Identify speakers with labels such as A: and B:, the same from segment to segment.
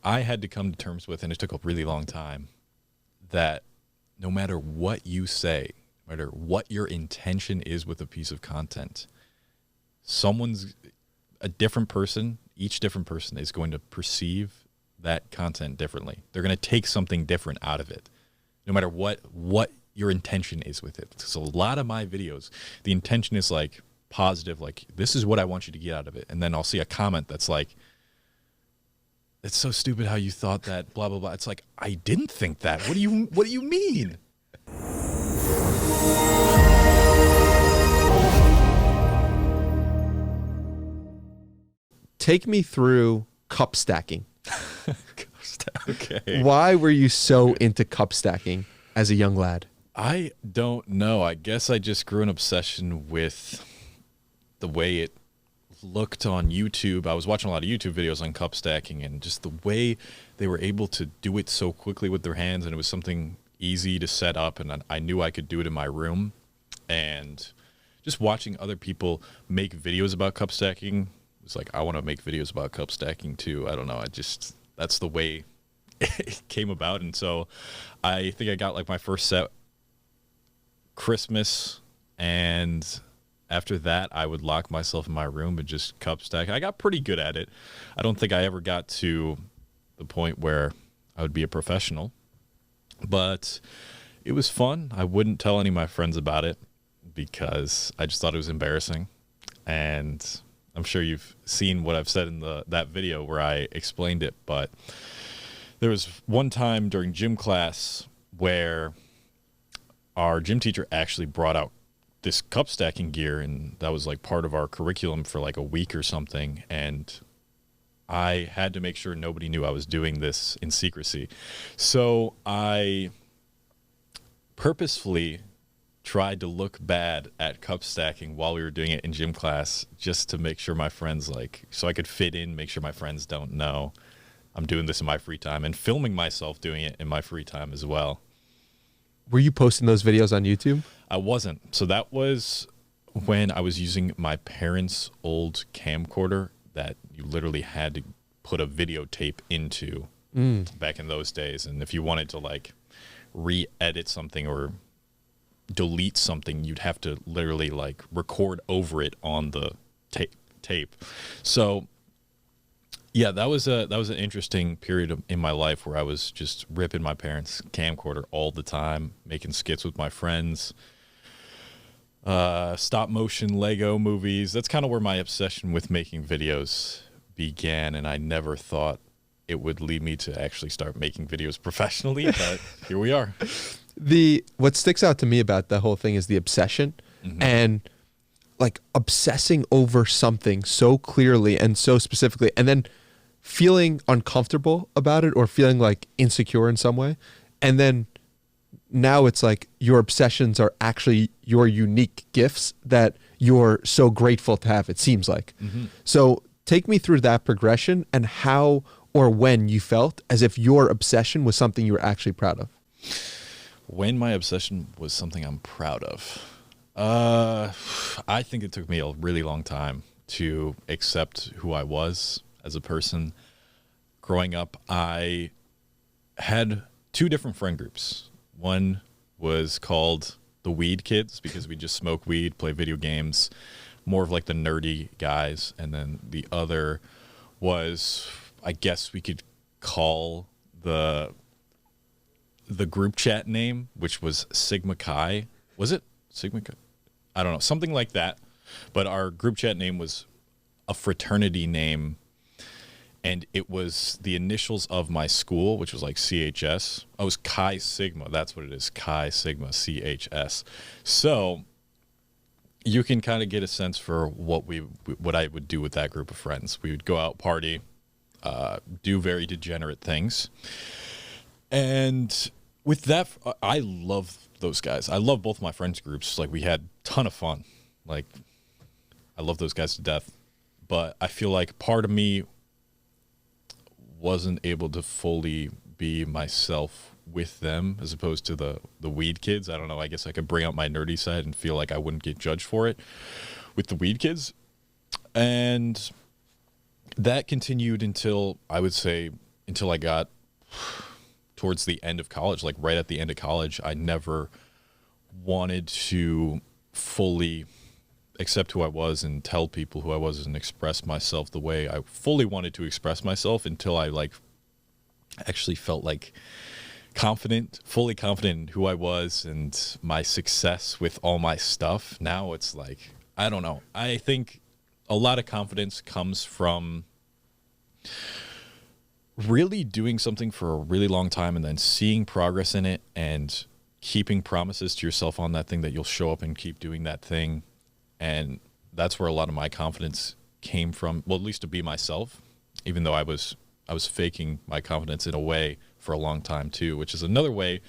A: I had to come to terms with, and it took a really long time, that no matter what you say, no matter what your intention is with a piece of content, a different person, each different person is going to perceive that content differently. They're going to take something different out of it, no matter what your intention is with it. So a lot of my videos, the intention is like positive, like this is what I want you to get out of it. And then I'll see a comment that's like, it's so stupid how you thought that, blah, blah, blah. It's like, I didn't think that. What do you mean?
B: Take me through cup stacking.
A: Okay.
B: Why were you so into cup stacking as a young lad?
A: I don't know. I guess I just grew an obsession with the way it looked on YouTube. I was watching a lot of YouTube videos on cup stacking, and just the way they were able to do it so quickly with their hands, and it was something easy to set up, and I knew I could do it in my room. And just watching other people make videos about cup stacking was like, I want to make videos about cup stacking too. I don't know. That's the way it came about. And so I think I got like my first set Christmas, and after that I would lock myself in my room and just cup stack. I got pretty good at it. I don't think I ever got to the point where I would be a professional, but it was fun. I wouldn't tell any of my friends about it because I just thought it was embarrassing. And I'm sure you've seen what I've said in that video where I explained it, but there was one time during gym class where our gym teacher actually brought out this cup stacking gear, and that was like part of our curriculum for like a week or something. And I had to make sure nobody knew I was doing this in secrecy. So I purposefully tried to look bad at cup stacking while we were doing it in gym class, just to make sure my friends, like, so I could fit in, make sure my friends don't know I'm doing this in my free time, and filming myself doing it in my free time as well.
B: Were you posting those videos on YouTube?
A: I wasn't. So that was when I was using my parents' old camcorder that you literally had to put a videotape into back in those days. And if you wanted to like re-edit something or delete something, you'd have to literally like record over it on the tape. So yeah, that was an interesting period in my life where I was just ripping my parents' camcorder all the time, making skits with my friends, stop motion Lego movies. That's kind of where my obsession with making videos began, and I never thought it would lead me to actually start making videos professionally, but here we are.
B: What sticks out to me about the whole thing is the obsession, and like obsessing over something so clearly and so specifically, and then feeling uncomfortable about it or feeling like insecure in some way. And then now it's like your obsessions are actually your unique gifts that you're so grateful to have, it seems like. So take me through that progression and how or when you felt as if your obsession was something you were actually proud of.
A: When my obsession was something I'm proud of. I think it took me a really long time to accept who I was as a person. Growing up, I had two different friend groups. One was called the Weed Kids because we just smoke weed, play video games, more of like the nerdy guys. And then the other was, I guess we could call the group chat name, which was Sigma Chi. Was it Sigma Chi? I don't know, something like that. But our group chat name was a fraternity name, and it was the initials of my school, which was like CHS. Oh, it was Chi Sigma. That's what it is, Chi Sigma, CHS. So you can kind of get a sense for what I would do with that group of friends. We would go out, party, do very degenerate things. And with that, I love those guys. I love both my friends groups. Like, we had a ton of fun. Like, I love those guys to death. But I feel like part of me wasn't able to fully be myself with them as opposed to the Weed Kids. I don't know. I guess I could bring out my nerdy side and feel like I wouldn't get judged for it with the Weed Kids. And that continued until, I would say, until I got towards the end of college, like right at the end of college, I never wanted to fully accept who I was and tell people who I was and express myself the way I fully wanted to express myself until I like actually felt like fully confident in who I was and my success with all my stuff. Now it's like, I don't know. I think a lot of confidence comes from really doing something for a really long time and then seeing progress in it and keeping promises to yourself on that thing that you'll show up and keep doing that thing. And that's where a lot of my confidence came from. Well, at least to be myself, even though I was faking my confidence in a way for a long time too, which is another way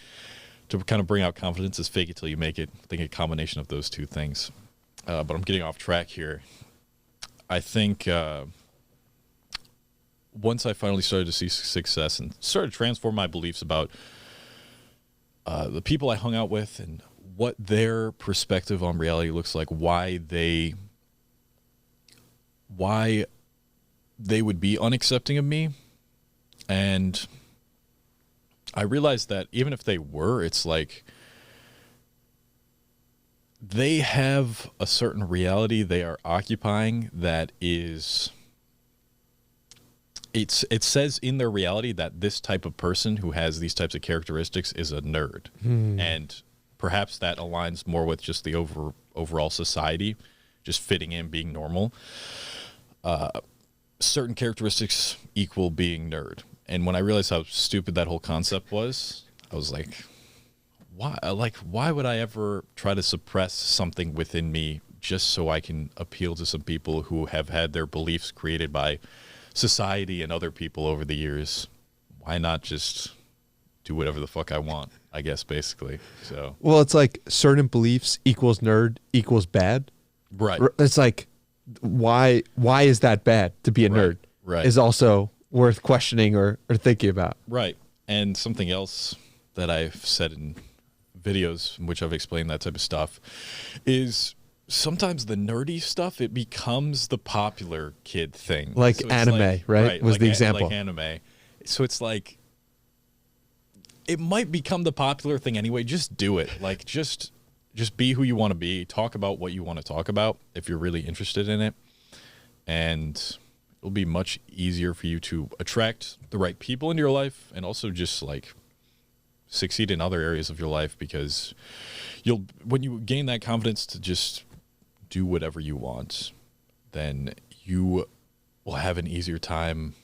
A: to kind of bring out confidence is fake it till you make it. I think a combination of those two things. But I'm getting off track here. I think once I finally started to see success and started to transform my beliefs about the people I hung out with and what their perspective on reality looks like, why they would be unaccepting of me. And I realized that even if they were, it's like they have a certain reality they are occupying that is, it says in their reality that this type of person who has these types of characteristics is a nerd. And perhaps that aligns more with just the overall society, just fitting in, being normal. Certain characteristics equal being nerd. And when I realized how stupid that whole concept was, I was like, why? Like, why would I ever try to suppress something within me just so I can appeal to some people who have had their beliefs created by society and other people over the years? Why not just do whatever the fuck I want, I guess, basically. So,
B: well, it's like certain beliefs equals nerd equals bad.
A: Right.
B: It's like, why is that bad to be a nerd?
A: Right.
B: Is also worth questioning or thinking about.
A: Right. And something else that I've said in videos in which I've explained that type of stuff is sometimes the nerdy stuff, it becomes the popular kid thing.
B: Like
A: so
B: anime, right? Was
A: like
B: the example.
A: Like anime. So it's like, it might become the popular thing anyway. Just do it. Like, just be who you want to be. Talk about what you want to talk about if you're really interested in it. And it'll be much easier for you to attract the right people into your life and also just like succeed in other areas of your life, because when you gain that confidence to just do whatever you want, then you will have an easier time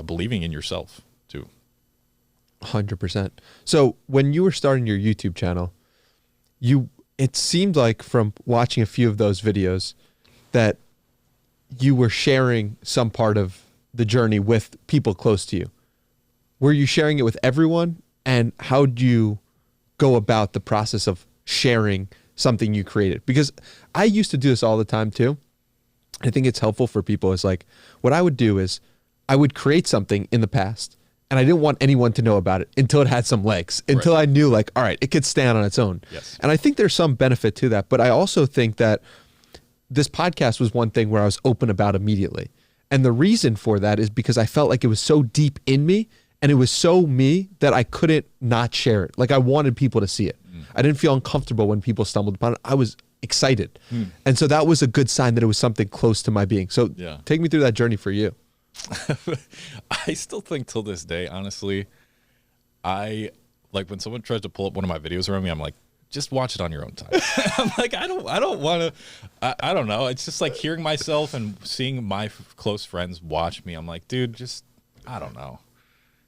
A: believing in yourself too.
B: 100%. So when you were starting your YouTube channel, it seemed like from watching a few of those videos that you were sharing some part of the journey with people close to you. Were you sharing it with everyone? And how do you go about the process of sharing something you created? Because I used to do this all the time too. I think it's helpful for people. Is like, what I would do is I would create something in the past and I didn't want anyone to know about it until it had some legs, until I knew like, all right, it could stand on its own.
A: Yes.
B: And I think there's some benefit to that. But I also think that this podcast was one thing where I was open about immediately. And the reason for that is because I felt like it was so deep in me and it was so me that I couldn't not share it. Like I wanted people to see it. I didn't feel uncomfortable when people stumbled upon it. I was excited. And so that was a good sign that it was something close to my being. So take me through that journey for you.
A: I still think till this day, honestly, I like when someone tries to pull up one of my videos around me, I'm like, just watch it on your own time. I'm like, I don't want to, I don't know. It's just like hearing myself and seeing my close friends watch me. I'm like, dude, just, I don't know.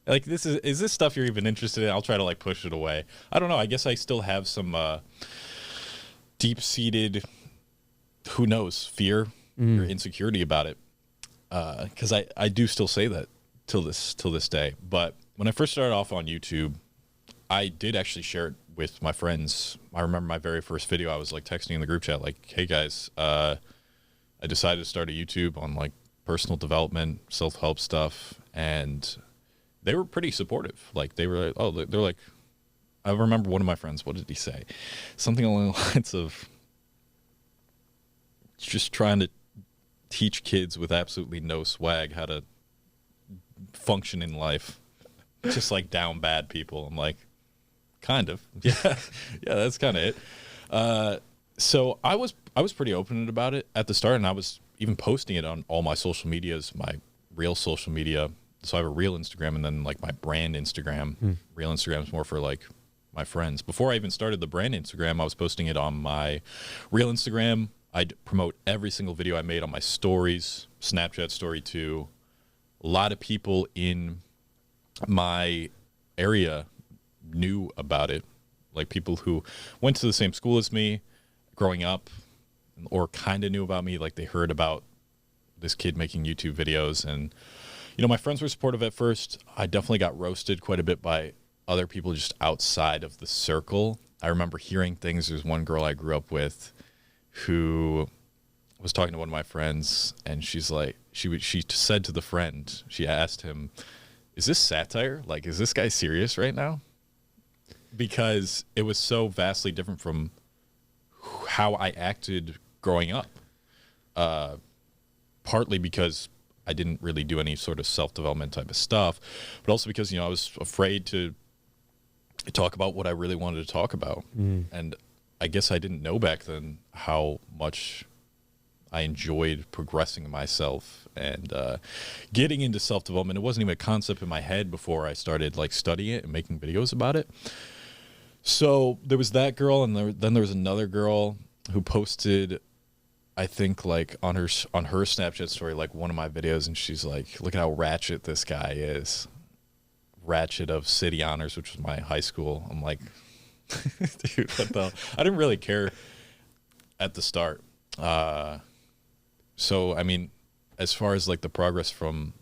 A: Like, is this stuff you're even interested in? I'll try to like push it away. I don't know. I guess I still have some deep-seated, who knows, fear or insecurity about it. Because I do still say that till this day. But when I first started off on YouTube, I did actually share it with my friends. I remember my very first video, I was like texting in the group chat, like, hey guys, I decided to start a YouTube on like personal development, self-help stuff. And they were pretty supportive. Like they were like, oh, they're like, I remember one of my friends, what did he say? Something along the lines of just trying to teach kids with absolutely no swag how to function in life. Just like down bad people. I'm like, kind of. Yeah. Yeah, that's kind of it. So I was pretty open about it at the start, and I was even posting it on all my social medias, my real social media. So I have a real Instagram and then like my brand Instagram. Real Instagram is more for like my friends. Before I even started the brand Instagram, I was posting it on my real Instagram. I'd promote every single video I made on my stories, Snapchat story too. A lot of people in my area knew about it, like people who went to the same school as me growing up, or kind of knew about me, like they heard about this kid making YouTube videos. And you know, my friends were supportive at first. I definitely got roasted quite a bit by other people just outside of the circle. I remember hearing things. There's one girl I grew up with who was talking to one of my friends, and she's like, she said to the friend, she asked him, is this satire? Like, is this guy serious right now? Because it was so vastly different from how I acted growing up. Partly because I didn't really do any sort of self-development type of stuff, but also because, you know, I was afraid to talk about what I really wanted to talk about. And I guess I didn't know back then how much I enjoyed progressing myself and getting into self-development. It wasn't even a concept in my head before I started like studying it and making videos about it. So there was that girl, and then there was another girl who posted, I think, like on her Snapchat story, like one of my videos, and she's like, look at how ratchet this guy is. Ratchet of City Honors, which was my high school. I'm like, dude, what the hell? I didn't really care at the start. So, I mean, as far as like the progress from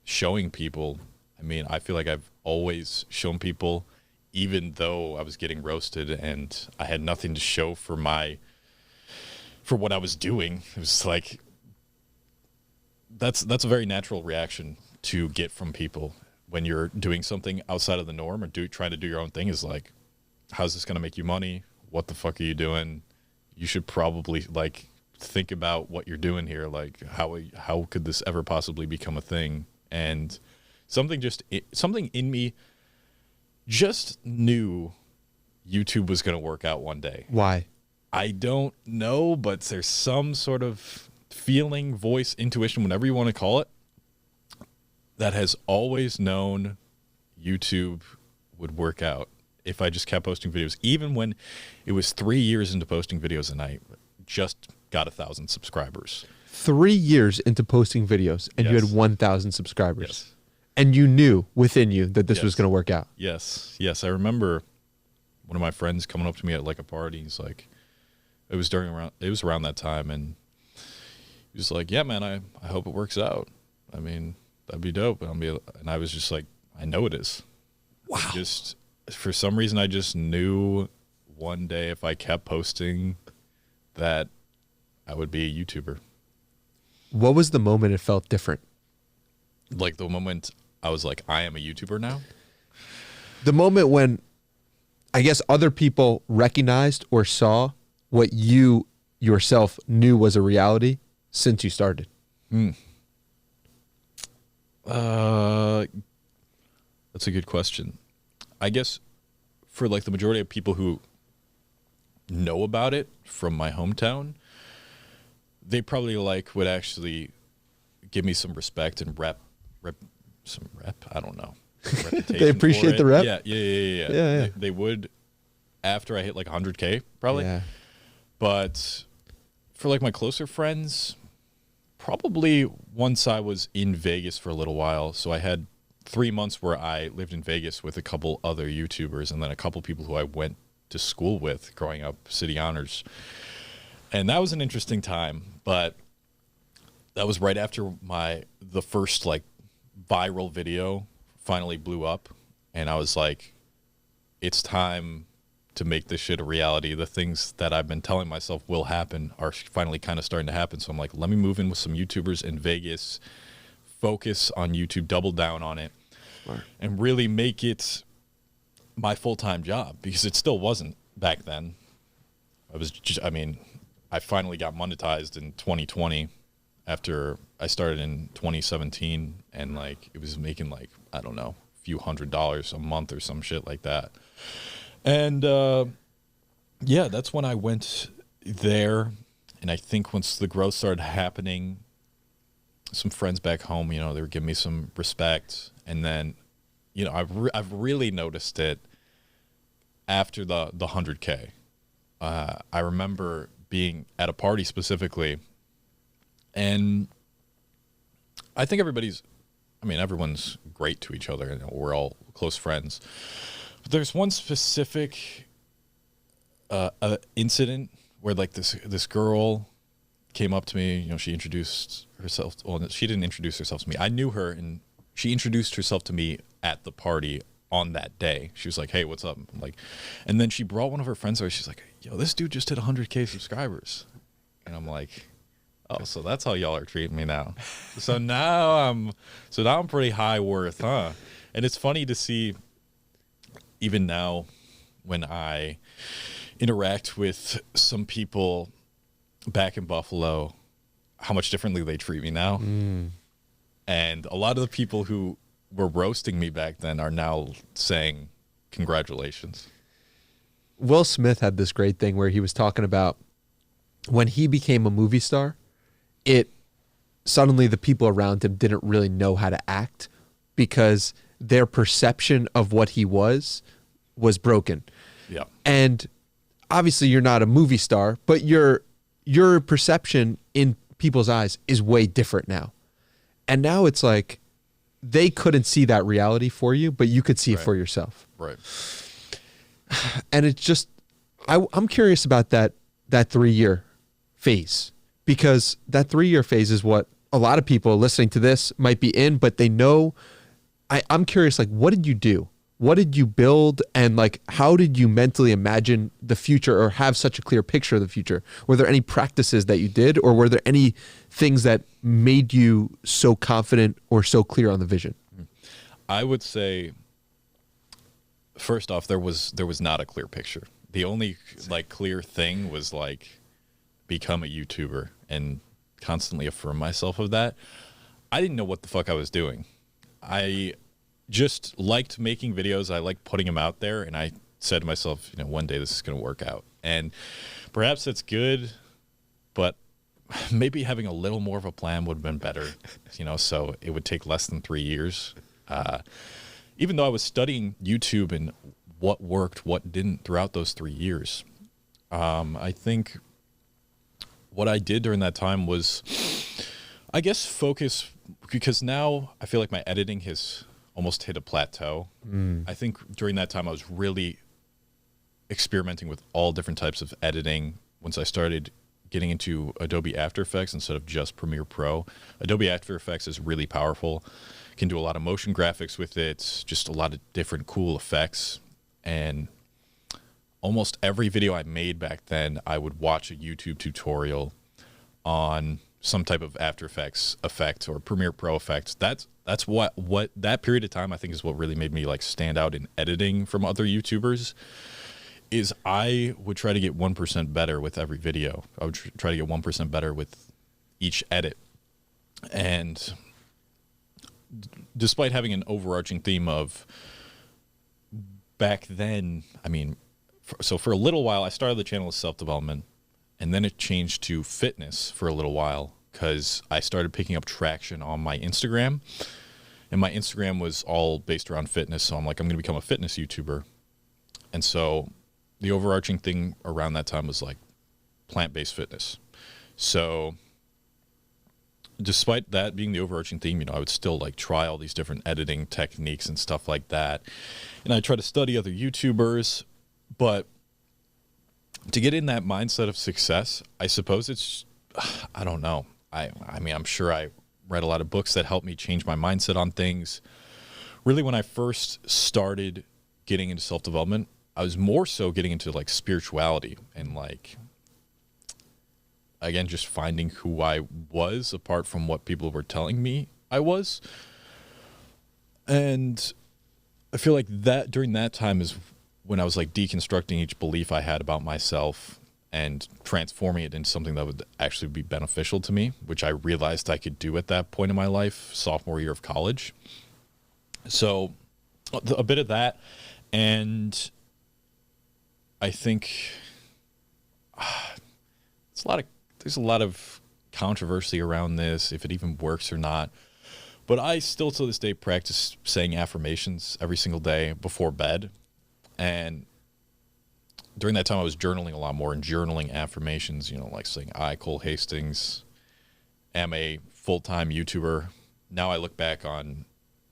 A: showing people, I mean, I feel like I've always shown people, even though I was getting roasted and I had nothing to show for what I was doing. It was like, that's a very natural reaction to get from people when you're doing something outside of the norm or trying to do your own thing, is like, how's this going to make you money? What the fuck are you doing? You should probably like think about what you're doing here. Like, how could this ever possibly become a thing? And something in me just knew YouTube was going to work out one day.
B: Why?
A: I don't know, but there's some sort of feeling, voice, intuition, whatever you want to call it, that has always known YouTube would work out if I just kept posting videos. Even when it was 3 years into posting videos and I just got 1,000 subscribers.
B: 3 years into posting videos and you had 1,000 subscribers. Yes. And you knew within you that this was going to work out.
A: Yes. Yes. I remember one of my friends coming up to me at like a party. He's like, it was around that time, and he was like, yeah, man, I hope it works out. I mean, that'd be dope. And I was just like, I know it is. Wow. Just for some reason, I just knew one day if I kept posting that I would be a YouTuber.
B: What was the moment it felt different?
A: Like the moment I was like, I am a YouTuber now?
B: The moment when I guess other people recognized or saw what you yourself knew was a reality since you started.
A: That's a good question. I guess for like the majority of people who know about it from my hometown, they probably like would actually give me some respect and rep. I don't know.
B: They appreciate the rep.
A: Yeah. They would after I hit like 100K probably. Yeah. But for like my closer friends, probably once I was in Vegas for a little while. So I had 3 months where I lived in Vegas with a couple other YouTubers and then a couple people who I went to school with growing up, City Honors. And that was an interesting time, but that was right after the first like viral video finally blew up, and I was like, it's time to make this shit a reality. The things that I've been telling myself will happen are finally kind of starting to happen. So I'm like, let me move in with some YouTubers in Vegas, focus on YouTube, double down on it, and really make it my full-time job, because it still wasn't back then. I finally got monetized in 2020 after I started in 2017, and like it was making like, I don't know, a few $100s a month or some shit like that. And yeah, that's when I went there. And I think once the growth started happening, some friends back home, you know, they were giving me some respect. And then, you know, I've really noticed it after the 100K. I remember being at a party specifically, and I think everyone's great to each other, and we're all close friends. But there's one specific incident where like this girl came up to me. You know, she introduced herself. Well, she didn't introduce herself to me. I knew her, and she introduced herself to me at the party on that day. She was like, "Hey, what's up?" I'm like, and then she brought one of her friends over. She's like, "Yo, this dude just hit 100K subscribers," and I'm like, "Oh, so that's how y'all are treating me now." so now I'm pretty high worth, huh? And it's funny to see, even now, when I interact with some people back in Buffalo, how much differently they treat me now. And a lot of the people who were roasting me back then are now saying congratulations.
B: Will Smith had this great thing where he was talking about when he became a movie star, it suddenly the people around him didn't really know how to act because their perception of what he was broken.
A: Yeah.
B: And obviously you're not a movie star, but your perception in people's eyes is way different now. And now it's like they couldn't see that reality for you, but you could see it for yourself.
A: Right.
B: And it's just, I'm curious about that 3-year phase, because that 3-year phase is what a lot of people listening to this might be in, but they know. I'm curious, like, what did you do? What did you build? And like, how did you mentally imagine the future or have such a clear picture of the future? Were there any practices that you did, or were there any things that made you so confident or so clear on the vision?
A: I would say, first off, there was not a clear picture. The only like clear thing was like become a YouTuber and constantly affirm myself of that. I didn't know what the fuck I was doing. I just liked making videos. I liked putting them out there, and I said to myself, you know, one day this is going to work out. And perhaps that's good, but maybe having a little more of a plan would have been better, you know, so it would take less than 3 years. Even though I was studying YouTube and what worked, what didn't throughout those 3 years, I think what I did during that time was, I guess, focus, because now I feel like my editing has almost hit a plateau. I think during that time I was really experimenting with all different types of editing. Once I started getting into Adobe After Effects instead of just Premiere Pro, Adobe After Effects is really powerful. Can do a lot of motion graphics with it, just a lot of different cool effects. And almost every video I made back then, I would watch a YouTube tutorial on some type of After Effects effect or Premiere Pro effect. That's what that period of time I think is what really made me like stand out in editing from other YouTubers. Is I would try to get 1% better with every video. I would try to get 1% better with each edit. And despite having an overarching theme of back then, I mean, so for a little while, I started the channel as self-development, and then it changed to fitness for a little while because I started picking up traction on my Instagram, and my Instagram was all based around fitness. So I'm like, I'm going to become a fitness YouTuber. And so the overarching thing around that time was like plant-based fitness. So despite that being the overarching theme, you know, I would still like try all these different editing techniques and stuff like that. And I try to study other YouTubers, but to get in that mindset of success, I suppose it's, I don't know. I mean, I'm sure I read a lot of books that helped me change my mindset on things. Really, when I first started getting into self-development, I was more so getting into like spirituality and like, again, just finding who I was apart from what people were telling me I was. And I feel like that during that time is when I was like deconstructing each belief I had about myself and transforming it into something that would actually be beneficial to me, which I realized I could do at that point in my life, sophomore year of college. So a bit of that. And I think there's a lot of controversy around this, if it even works or not. But I still to this day practice saying affirmations every single day before bed. And during that time I was journaling a lot more, and journaling affirmations, like saying, I, Cole Hastings, am a full-time YouTuber. Now I look back on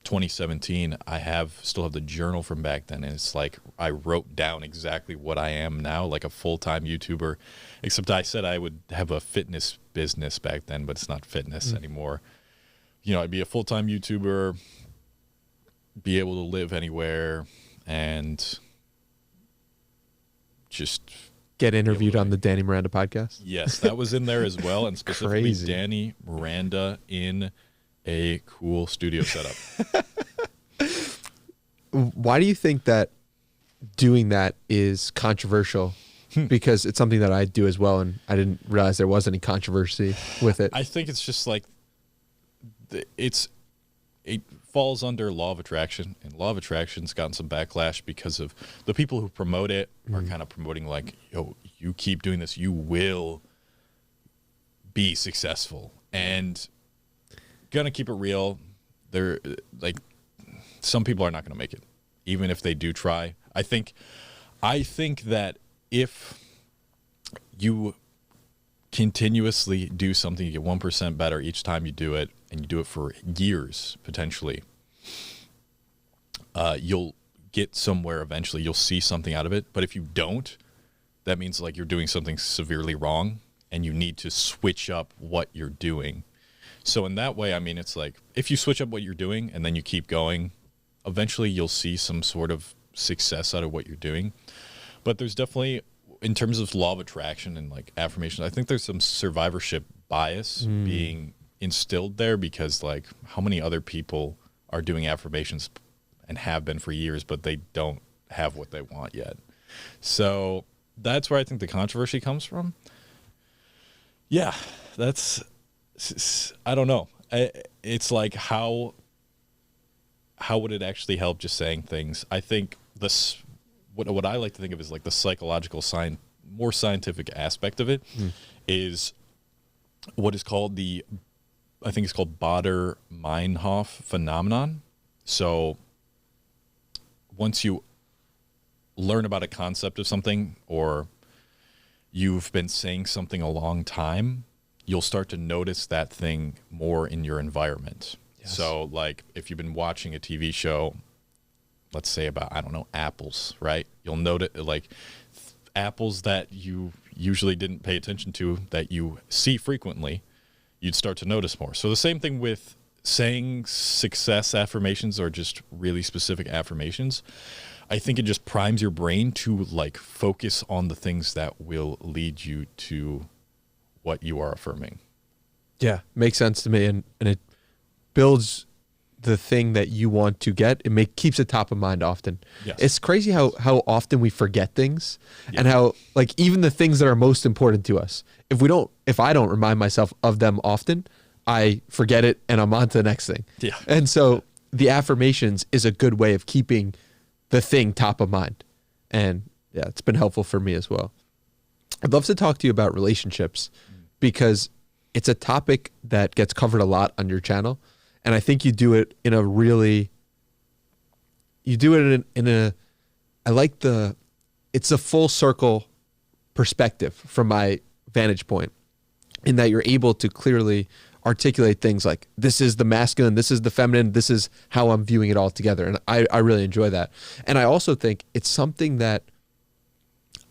A: 2017, I still have the journal from back then, and it's like I wrote down exactly what I am now, like a full-time YouTuber, except I said I would have a fitness business back then, but it's not fitness anymore. I'd be a full-time YouTuber, be able to live anywhere, and just
B: get interviewed on the Danny Miranda podcast.
A: Yes, that was in there as well, and specifically
B: Crazy.
A: Danny Miranda in a cool studio setup.
B: Why do you think that doing that is controversial? Because it's something that I do as well, and I didn't realize there was any controversy with it.
A: I think it's just like it falls under law of attraction, and law of attraction's gotten some backlash because of the people who promote it are kind of promoting like, yo, you keep doing this, you will be successful. And gonna keep it real, they're like, some people are not gonna make it, even if they do try. I think that if you continuously do something, you get 1% better each time you do it, and you do it for years potentially, you'll get somewhere eventually. You'll see something out of it. But if you don't, that means like you're doing something severely wrong, and you need to switch up what you're doing. So in that way, I mean, it's like if you switch up what you're doing and then you keep going, eventually you'll see some sort of success out of what you're doing. But there's definitely, in terms of law of attraction and like affirmation, I think there's some survivorship bias being instilled there, because like how many other people are doing affirmations and have been for years, but they don't have what they want yet. So that's where I think the controversy comes from. Yeah, I don't know. It's like how would it actually help just saying things? I think what I like to think of is like the psychological more scientific aspect of it is what is called I think it's called Baader-Meinhof phenomenon. So once you learn about a concept of something, or you've been saying something a long time, you'll start to notice that thing more in your environment. Yes. So like if you've been watching a TV show, let's say about, I don't know, apples, right? You'll notice like apples that you usually didn't pay attention to, that you see frequently, you'd start to notice more. So the same thing with saying success affirmations, or just really specific affirmations. I think it just primes your brain to like focus on the things that will lead you to what you are affirming.
B: Yeah, makes sense to me, and it builds the thing that you want to get. It keeps it top of mind often.
A: Yes.
B: It's crazy how often we forget things, and how like even the things that are most important to us, if I don't remind myself of them often, I forget it and I'm on to the next thing.
A: Yeah.
B: And so the affirmations is a good way of keeping the thing top of mind. And yeah, it's been helpful for me as well. I'd love to talk to you about relationships, because it's a topic that gets covered a lot on your channel. And I think you do it in a it's a full circle perspective from my vantage point, in that you're able to clearly articulate things like, this is the masculine, this is the feminine, this is how I'm viewing it all together. And I really enjoy that. And I also think it's something that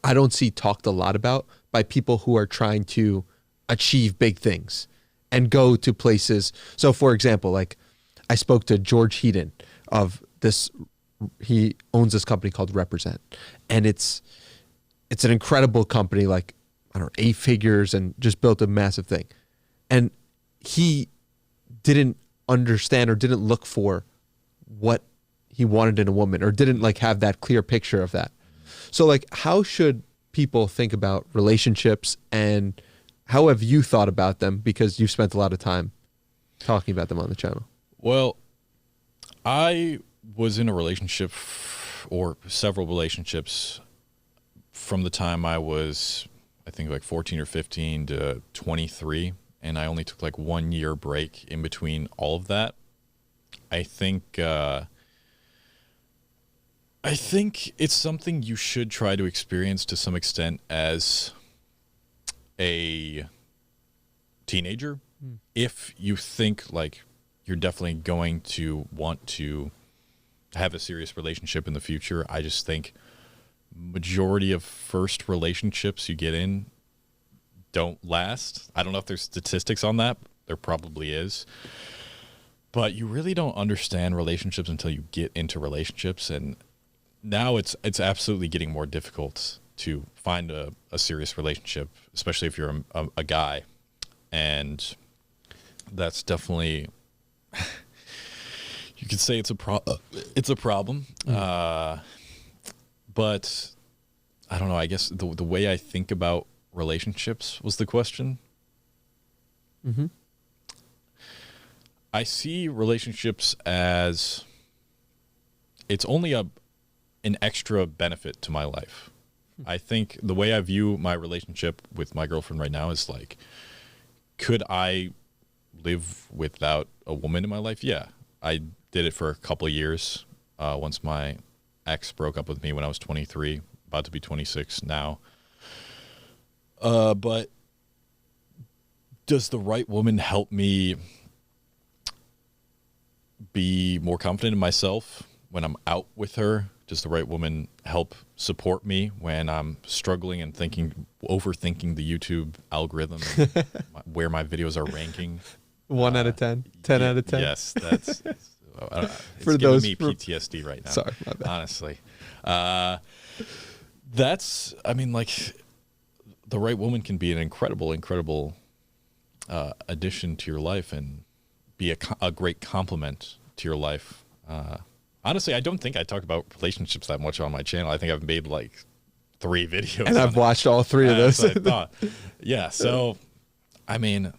B: I don't see talked a lot about by people who are trying to achieve big things and go to places. So for example, like I spoke to George Heaton of this, he owns this company called Represent, and it's an incredible company, like, I don't know, 8 figures, and just built a massive thing. And he didn't understand or didn't look for what he wanted in a woman, or didn't like have that clear picture of that. So like, how should people think about relationships, and how have you thought about them? Because you've spent a lot of time talking about them on the channel.
A: Well, I was in a relationship or several relationships from the time I was, I think, like 14 or 15 to 23. And I only took like 1 year break in between all of that. I think it's something you should try to experience to some extent as a teenager. If you think like you're definitely going to want to have a serious relationship in the future, I just think majority of first relationships you get in don't last. I don't know if there's statistics on that. There probably is. But you really don't understand relationships until you get into relationships. And now it's absolutely getting more difficult to find a serious relationship, especially if you're a guy. And that's definitely, you could say it's a problem. But I don't know. I guess the way I think about relationships was the question.
B: Mm-hmm.
A: I see relationships as it's only an extra benefit to my life. I think the way I view my relationship with my girlfriend right now is like, could I live without a woman in my life? Yeah, I did it for a couple of years. Once my ex broke up with me when I was 23, about to be 26 now. But does the right woman help me be more confident in myself when I'm out with her? Does the right woman help support me when I'm struggling and overthinking the YouTube algorithm and where my videos are ranking?
B: 1 out of 10, 10 out of 10.
A: Yes, that's
B: For
A: giving
B: those
A: me PTSD right now.
B: Sorry, my bad.
A: Honestly, I mean, like, the right woman can be an incredible addition to your life and be a great complement to your life. Honestly, I don't think I talk about relationships that much on my channel. I think I've made like 3 videos.
B: And I've watched all 3 of those.
A: I thought. Yeah, so, I mean,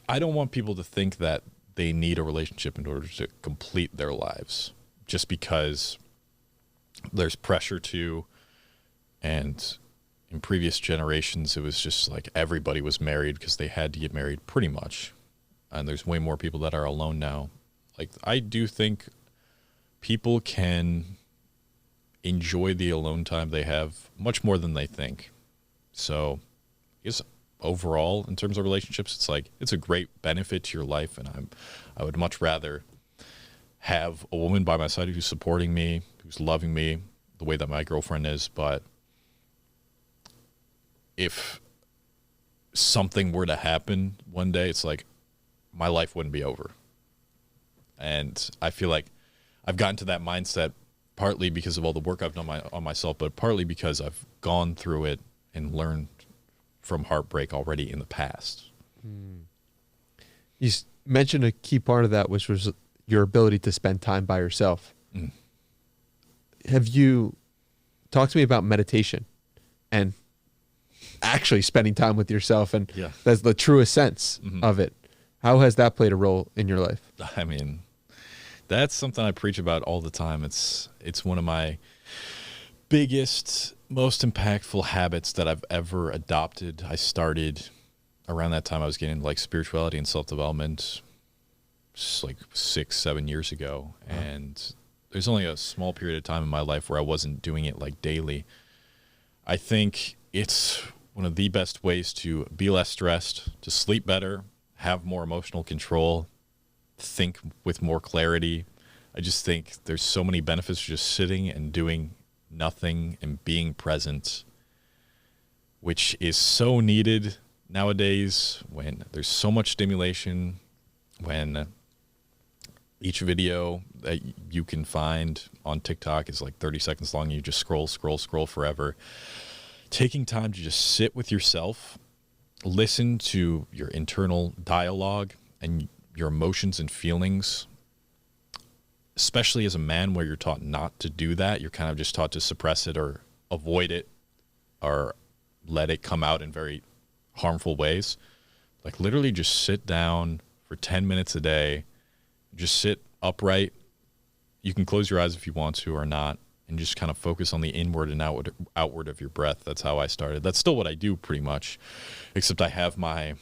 A: I don't want people to think that they need a relationship in order to complete their lives just because there's pressure to. And in previous generations, it was just like everybody was married because they had to get married pretty much. And there's way more people that are alone now. Like, I do think people can enjoy the alone time they have much more than they think. So I guess overall, in terms of relationships, it's like, it's a great benefit to your life. And I would much rather have a woman by my side who's supporting me, who's loving me the way that my girlfriend is. But if something were to happen one day, it's like my life wouldn't be over. And I feel like I've gotten to that mindset partly because of all the work I've done on myself, but partly because I've gone through it and learned from heartbreak already in the past.
B: You mentioned a key part of that, which was your ability to spend time by yourself. Have you talked to me about meditation and actually spending time with yourself? And that's the truest sense of it. How has that played a role in your life?
A: I mean, that's something I preach about all the time. It's one of my biggest, most impactful habits that I've ever adopted. I started around that time I was getting into like spirituality and self-development, just like 6-7 years ago. And there's only a small period of time in my life where I wasn't doing it like daily. I think it's one of the best ways to be less stressed, to sleep better, have more emotional control, think with more clarity. I just think there's so many benefits to just sitting and doing nothing and being present, which is so needed nowadays when there's so much stimulation, when each video that you can find on TikTok is like 30 seconds long. You just scroll forever. Taking time to just sit with yourself, listen to your internal dialogue and your emotions and feelings, especially as a man where you're taught not to do that. You're kind of just taught to suppress it or avoid it or let it come out in very harmful ways. Like literally just sit down for 10 minutes a day, just sit upright. You can close your eyes if you want to or not, and just kind of focus on the inward and outward of your breath. That's how I started. That's still what I do pretty much, except I have my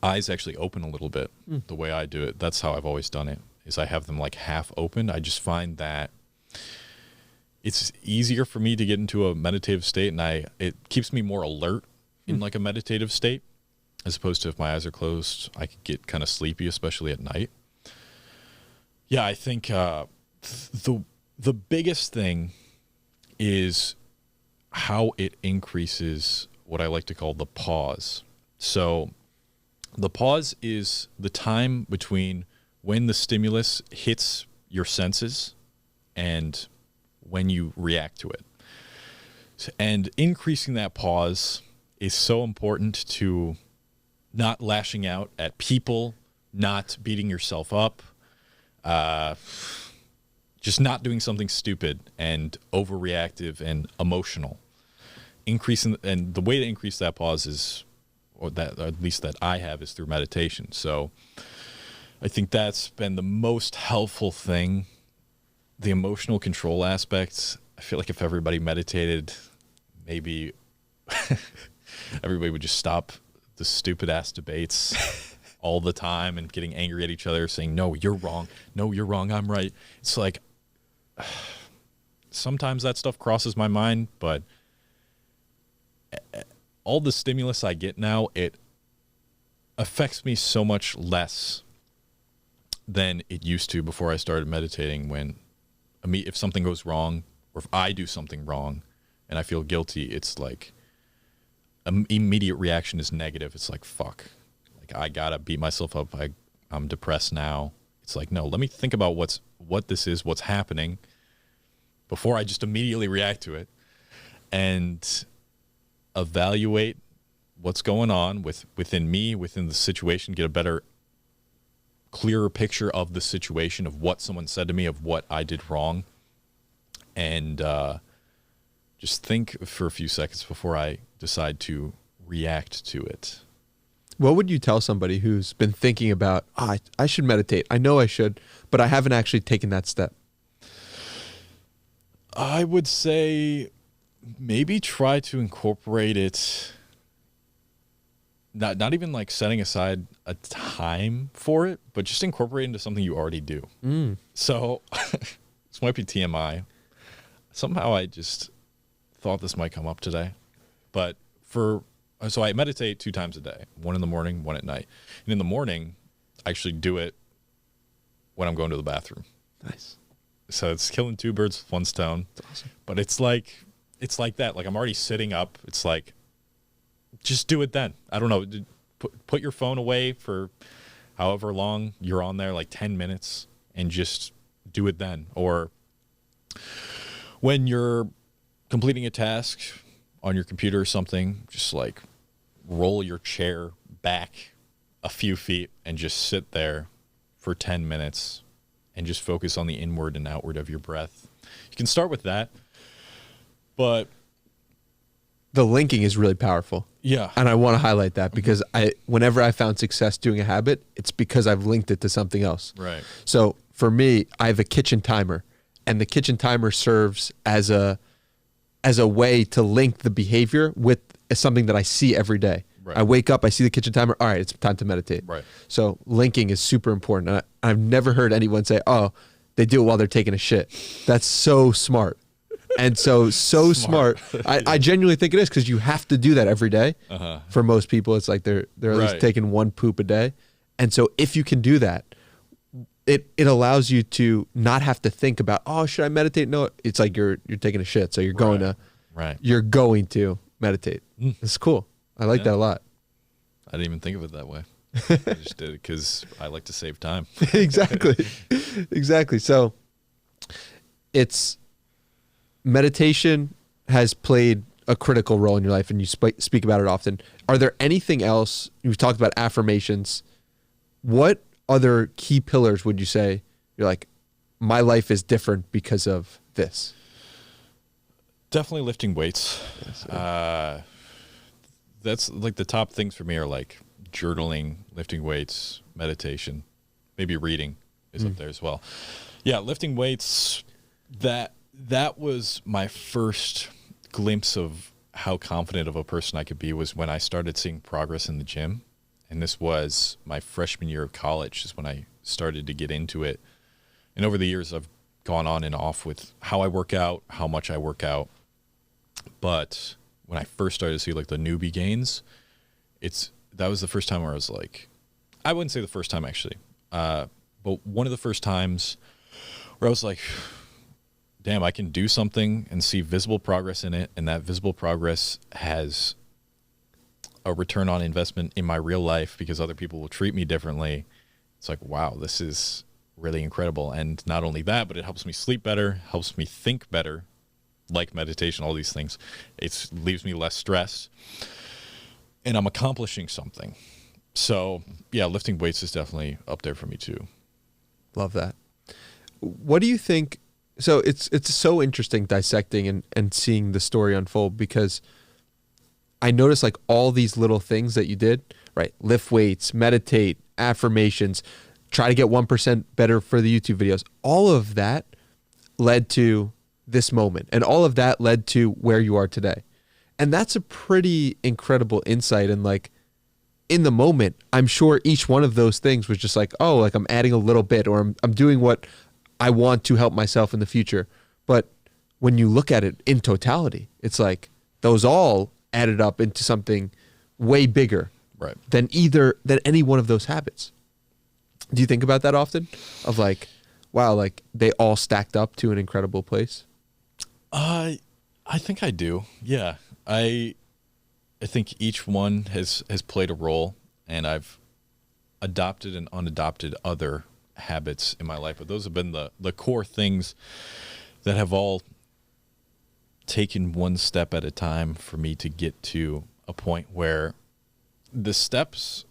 A: eyes actually open a little bit. The way I do it, that's how I've always done it, is I have them like half open. I just find that it's easier for me to get into a meditative state, and it keeps me more alert in like a meditative state, as opposed to if my eyes are closed, I could get kind of sleepy, especially at night. Yeah, I think the biggest thing is how it increases what I like to call the pause. So the pause is the time between when the stimulus hits your senses and when you react to it. And increasing that pause is so important to not lashing out at people, not beating yourself up, just not doing something stupid and overreactive and emotional. And the way to increase that pause is, or at least that I have, is through meditation. So I think that's been the most helpful thing. The emotional control aspects, I feel like if everybody meditated, maybe everybody would just stop the stupid ass debates all the time and getting angry at each other, saying, no, you're wrong. No, you're wrong. I'm right. It's like, sometimes that stuff crosses my mind, but all the stimulus I get now, it affects me so much less than it used to before I started meditating. When if something goes wrong, or if I do something wrong and I feel guilty, it's like an immediate reaction is negative. It's like, fuck, like I gotta beat myself up. I'm depressed now. It's like, no, let me think about what this is, what's happening, before I just immediately react to it, and evaluate what's going on within me, within the situation, get a better, clearer picture of the situation, of what someone said to me, of what I did wrong, and just think for a few seconds before I decide to react to it.
B: What would you tell somebody who's been thinking about, I should meditate, I know I should, but I haven't actually taken that step?
A: I would say maybe try to incorporate it, not even like setting aside a time for it, but just incorporate it into something you already do. So this might be TMI. Somehow I just thought this might come up today. But so I meditate 2 times a day, one in the morning, one at night. And in the morning, I actually do it when I'm going to the bathroom.
B: Nice. So
A: it's killing 2 birds with 1 stone.
B: That's awesome.
A: But it's like that. Like I'm already sitting up. It's like, just do it then. I don't know. Put your phone away for however long you're on there, like 10 minutes, and just do it then. Or when you're completing a task on your computer or something, just like roll your chair back a few feet and just sit there for 10 minutes and just focus on the inward and outward of your breath. You can start with that, but
B: the linking is really powerful.
A: Yeah.
B: And I want to highlight that because whenever I found success doing a habit, it's because I've linked it to something else.
A: Right.
B: So for me, I have a kitchen timer, and the kitchen timer serves as a way to link the behavior with something that I see every day. Right. I wake up, I see the kitchen timer. All right, it's time to meditate.
A: Right.
B: So linking is super important. And I've never heard anyone say, "Oh, they do it while they're taking a shit." That's so smart. And so smart. I genuinely think it is, because you have to do that every day. For most people, it's like they're at least taking 1 poop a day. And so if you can do that, it allows you to not have to think about, oh, should I meditate? No, it's like you're taking a shit, so you're going to meditate. It's cool. I like that a lot.
A: I didn't even think of it that way. I just did it because I like to save time.
B: Exactly. So meditation has played a critical role in your life, and you speak about it often. Are there anything else? You've talked about affirmations. What other key pillars would you say you're like, my life is different because of this?
A: Definitely lifting weights. That's like the top things for me are like journaling, lifting weights, meditation, maybe reading is up there as well. Yeah, lifting weights, that was my first glimpse of how confident of a person I could be, was when I started seeing progress in the gym. And this was my freshman year of college is when I started to get into it. And over the years, I've gone on and off with how I work out, how much I work out. But when I first started to see like the newbie gains, that was the first time where I was like, I wouldn't say the first time actually, but one of the first times where I was like, damn, I can do something and see visible progress in it. And that visible progress has a return on investment in my real life because other people will treat me differently. It's like, wow, this is really incredible. And not only that, but it helps me sleep better, helps me think better, like meditation, all these things. It leaves me less stressed and I'm accomplishing something. So yeah, lifting weights is definitely up there for me too.
B: Love that. What do you think? So it's so interesting dissecting and seeing the story unfold, because I noticed like all these little things that you did, right? Lift weights, meditate, affirmations, try to get 1% better for the YouTube videos. All of that led to this moment, and all of that led to where you are today. And that's a pretty incredible insight. And like in the moment, I'm sure each one of those things was just like, oh, like I'm adding a little bit, or I'm doing what I want to help myself in the future. But when you look at it in totality, it's like those all added up into something way bigger,
A: right,
B: than any one of those habits. Do you think about that often? Of like, wow, like they all stacked up to an incredible place?
A: I think I do. Yeah. I think each one has played a role, and I've adopted and unadopted other habits in my life, but those have been the core things that have all taken one step at a time for me to get to a point where the steps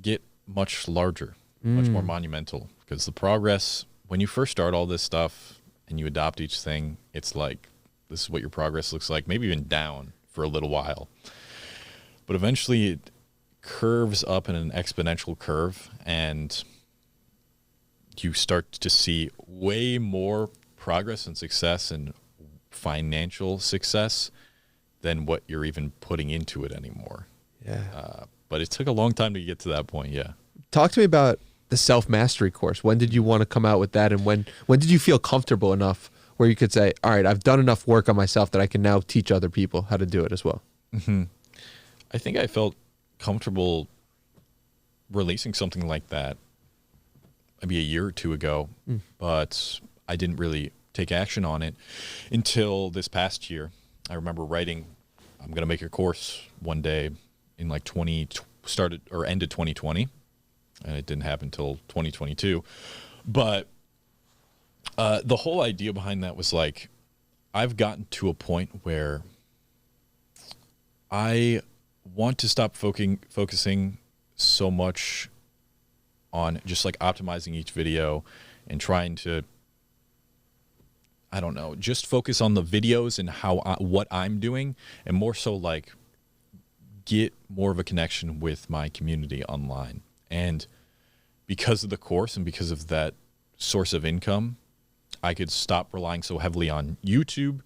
A: get much larger, much more monumental, because the progress, when you first start all this stuff and you adopt each thing, it's like, this is what your progress looks like, maybe even down for a little while. But eventually it curves up in an exponential curve, and you start to see way more progress and success and financial success than what you're even putting into it anymore.
B: Yeah.
A: But it took a long time to get to that point. Yeah.
B: Talk to me about the self-mastery course. When did you want to come out with that? And when did you feel comfortable enough where you could say, all right, I've done enough work on myself that I can now teach other people how to do it as well?
A: Mm-hmm. I think I felt comfortable releasing something like that maybe a year or two ago, but I didn't really take action on it until this past year. I remember writing, I'm going to make a course one day in like ended 2020, and it didn't happen until 2022. But the whole idea behind that was like, I've gotten to a point where I want to stop focusing so much on just like optimizing each video and trying to, I don't know, just focus on the videos and what I'm doing, and more so like get more of a connection with my community online. And because of the course and because of that source of income, I could stop relying so heavily on YouTube,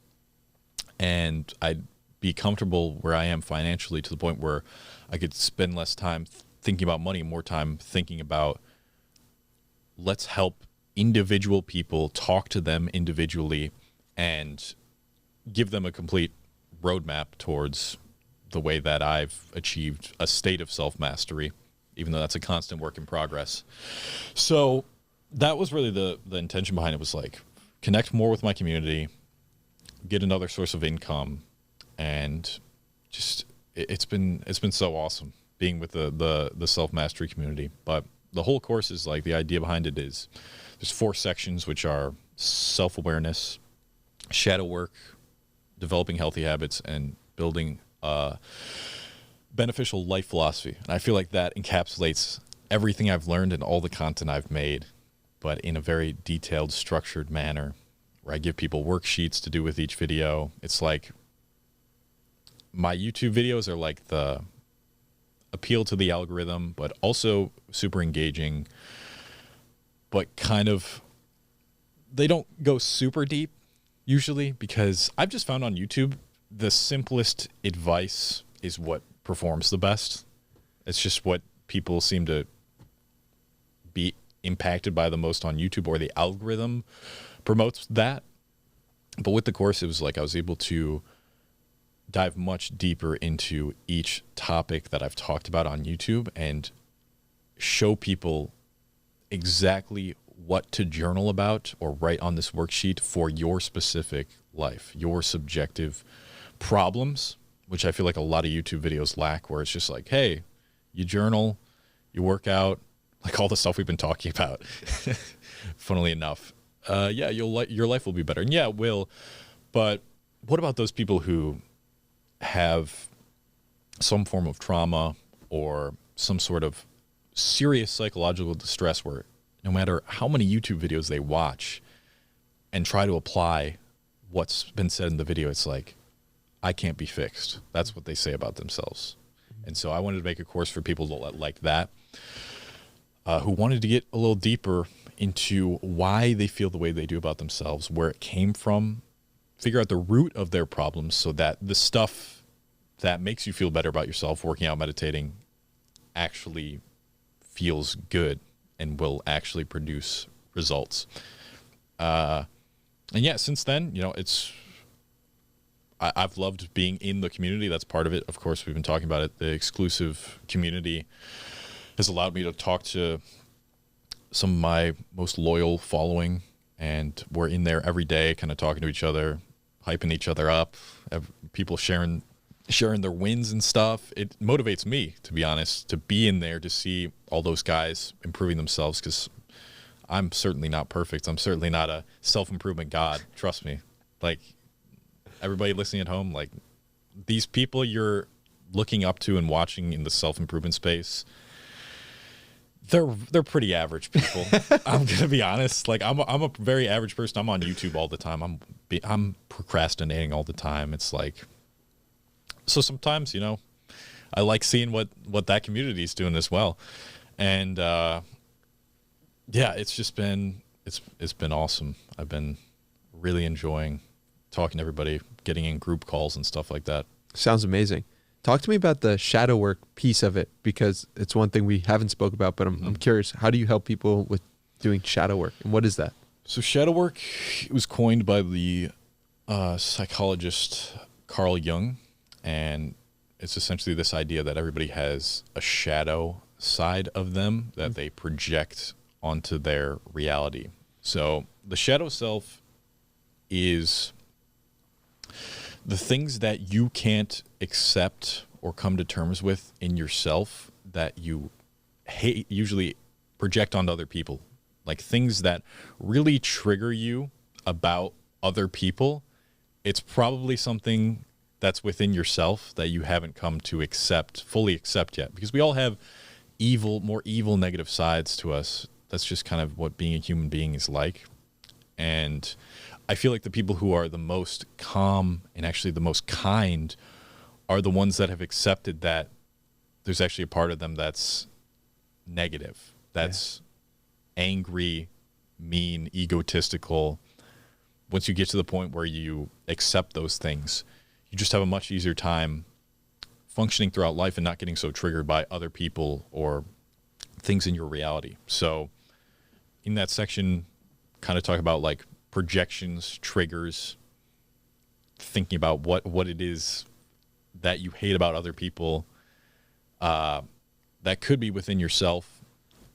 A: and I'd be comfortable where I am financially to the point where I could spend less time thinking about money, more time thinking about, let's help individual people, talk to them individually, and give them a complete roadmap towards the way that I've achieved a state of self-mastery, even though that's a constant work in progress. So that was really the intention behind it, was like connect more with my community, get another source of income, and just it's been so awesome being with the self-mastery community. But the whole course is like, the idea behind it is there's 4 sections, which are self-awareness, shadow work, developing healthy habits, and building a beneficial life philosophy. And I feel like that encapsulates everything I've learned and all the content I've made, but in a very detailed, structured manner. where I give people worksheets to do with each video. It's like my YouTube videos are like the appeal to the algorithm, but also super engaging, but kind of, they don't go super deep usually, because I've just found on YouTube the simplest advice is what performs the best. It's just what people seem to be impacted by the most on YouTube, or the algorithm promotes that. But with the course, it was like I was able to dive much deeper into each topic that I've talked about on YouTube and show people exactly what to journal about or write on this worksheet for your specific life, your subjective problems, which I feel like a lot of YouTube videos lack, where it's just like, hey, you journal, you work out, like all the stuff we've been talking about. Funnily enough, yeah, your life will be better. And yeah, it will. But what about those people who have some form of trauma or some sort of serious psychological distress, where no matter how many YouTube videos they watch and try to apply what's been said in the video, it's like, I can't be fixed. That's what they say about themselves. And so I wanted to make a course for people like that, who wanted to get a little deeper into why they feel the way they do about themselves, where it came from, figure out the root of their problems, so that the stuff that makes you feel better about yourself, working out, meditating, actually feels good and will actually produce results. And yeah, since then, you know, I've loved being in the community. That's part of it. Of course, we've been talking about it. The exclusive community has allowed me to talk to some of my most loyal following, and we're in there every day, kind of talking to each other, hyping each other up, people sharing their wins and stuff. It motivates me, to be honest, to be in there, to see all those guys improving themselves, because I'm certainly not perfect. I'm certainly not a self-improvement god. Trust me. Like, everybody listening at home, like, these people you're looking up to and watching in the self-improvement space, they're pretty average people. I'm gonna be honest. Like, I'm a very average person. I'm on YouTube all the time. I'm procrastinating all the time. It's like, so sometimes, you know, I like seeing what that community is doing as well. And yeah, it's just been it's been awesome. I've been really enjoying talking to everybody, getting in group calls and stuff like that.
B: Sounds amazing. Talk to me about the shadow work piece of it, because it's one thing we haven't spoke about, but I'm curious, how do you help people with doing shadow work, and what is that?
A: So shadow work, it was coined by the psychologist Carl Jung, and it's essentially this idea that everybody has a shadow side of them that they project onto their reality. So the shadow self is the things that you can't accept or come to terms with in yourself that you hate, usually project onto other people. Like, things that really trigger you about other people, it's probably something that's within yourself that you haven't come to fully accept yet. Because we all have more evil, negative sides to us. That's just kind of what being a human being is like. And I feel like the people who are the most calm and actually the most kind are the ones that have accepted that there's actually a part of them that's negative, that's angry, mean, egotistical. Once you get to the point where you accept those things, you just have a much easier time functioning throughout life and not getting so triggered by other people or things in your reality. So in that section, kind of talk about like projections, triggers, thinking about what it is that you hate about other people, that could be within yourself,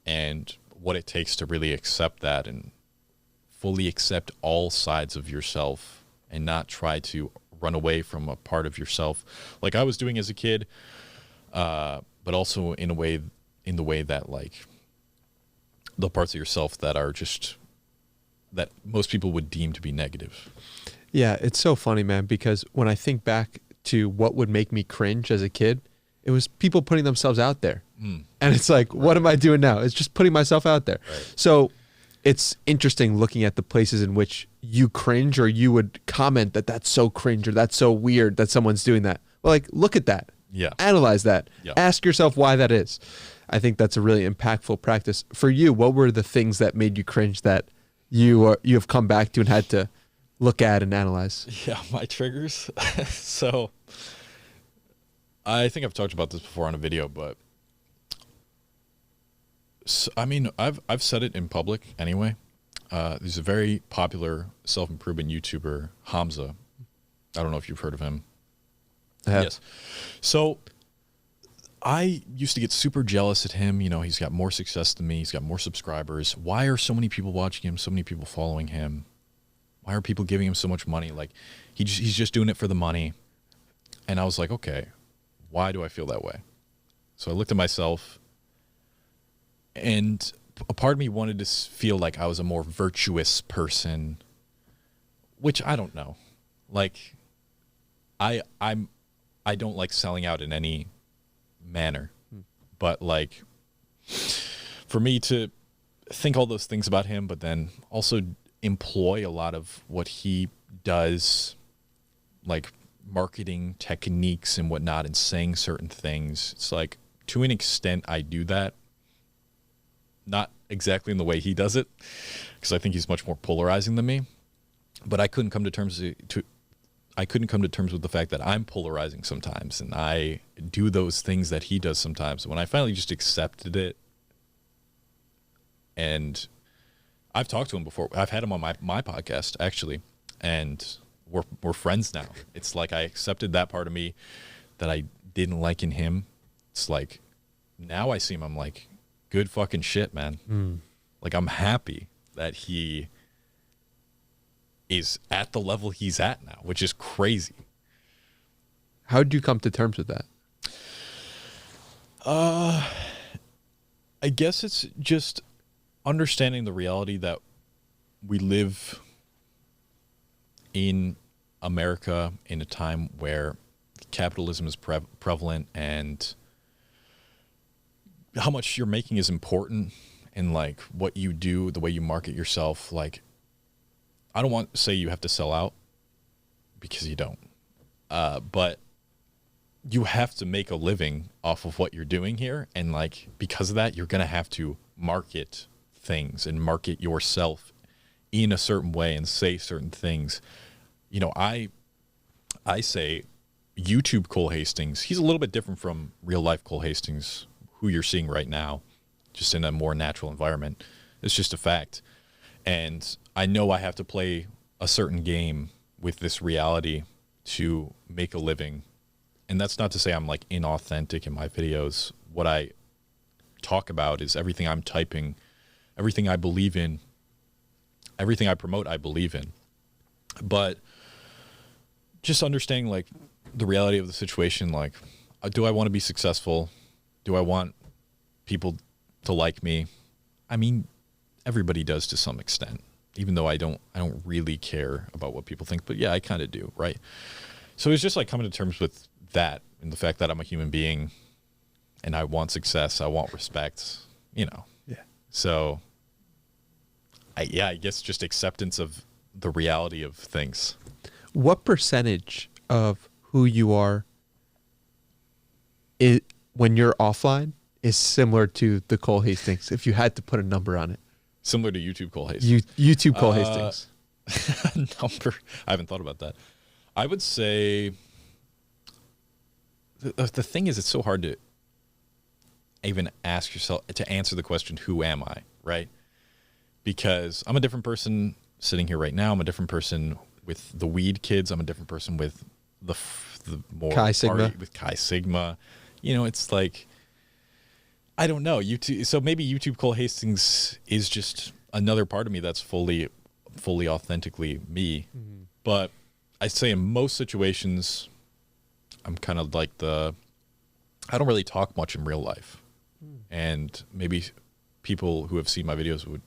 A: and what it takes to really accept that and fully accept all sides of yourself and not try to run away from a part of yourself like I was doing as a kid, but also in the way that, like, the parts of yourself that are just, that most people would deem to be negative.
B: Yeah, it's so funny, man, because when I think back to what would make me cringe as a kid, it was people putting themselves out there. And it's like, what am I doing now? It's just putting myself out there. Right. So it's interesting looking at the places in which you cringe, or you would comment that that's so cringe or that's so weird that someone's doing that. Well, like, look at that.
A: Yeah.
B: Analyze that.
A: Yeah.
B: Ask yourself why that is. I think that's a really impactful practice. For you, what were the things that made you cringe that you have come back to and had to look at and analyze?
A: Yeah, my triggers. So I think I've talked about this before on a video, but I mean, I've said it in public anyway. There's a very popular self-improvement YouTuber, Hamza. I don't know if you've heard of him. Yes. So I used to get super jealous at him. You know, he's got more success than me. He's got more subscribers. Why are so many people watching him? So many people following him? Why are people giving him so much money? Like, he's just doing it for the money. And I was like, okay, why do I feel that way? So I looked at myself, and a part of me wanted to feel like I was a more virtuous person, which I don't know. Like, I don't like selling out in any manner, but like, for me to think all those things about him, but then also employ a lot of what he does, like marketing techniques and whatnot, and saying certain things. It's like, to an extent, I do that. Not exactly in the way he does it, because I think he's much more polarizing than me. But I couldn't come to terms with the fact that I'm polarizing sometimes, and I do those things that he does sometimes. When I finally just accepted it, and I've talked to him before. I've had him on my podcast, actually, and we're friends now. It's like I accepted that part of me that I didn't like in him. It's like, now I see him, I'm like, good fucking shit, man. Like, I'm happy that he is at the level he's at now, which is crazy.
B: How did you come to terms with that?
A: I guess it's just understanding the reality that we live in America in a time where capitalism is prevalent, and how much you're making is important, and like what you do, the way you market yourself. Like, I don't want to say you have to sell out, because you don't, but you have to make a living off of what you're doing here. And like, because of that, you're going to have to market things and market yourself in a certain way and say certain things. You know, I say YouTube Cole Hastings, he's a little bit different from real life Cole Hastings, who you're seeing right now, just in a more natural environment. It's just a fact. And I know I have to play a certain game with this reality to make a living. And that's not to say I'm like inauthentic in my videos. What I talk about is everything I'm typing, everything I believe in, everything I promote, I believe in. But just understanding like the reality of the situation, like, do I want to be successful? Do I want people to like me? I mean, everybody does to some extent, even though I don't really care about what people think, but yeah, I kind of do. Right. So it's just like coming to terms with that, and the fact that I'm a human being and I want success. I want respect, you know?
B: Yeah.
A: So I guess just acceptance of the reality of things.
B: What percentage of who you are when you're offline is similar to the Cole Hastings, if you had to put a number on it?
A: Similar to YouTube Cole Hastings.
B: YouTube Cole Hastings.
A: Number. I haven't thought about that. I would say the thing is, it's so hard to even ask yourself to answer the question, who am I? Right? Because I'm a different person sitting here right now. I'm a different person with the weed kids. I'm a different person with the more
B: Chi Sigma.
A: with Chi Sigma. You know, it's like, I don't know. So maybe YouTube Cole Hastings is just another part of me that's fully authentically me. Mm-hmm. But I'd say in most situations, I'm kind of like I don't really talk much in real life. And maybe people who have seen my videos would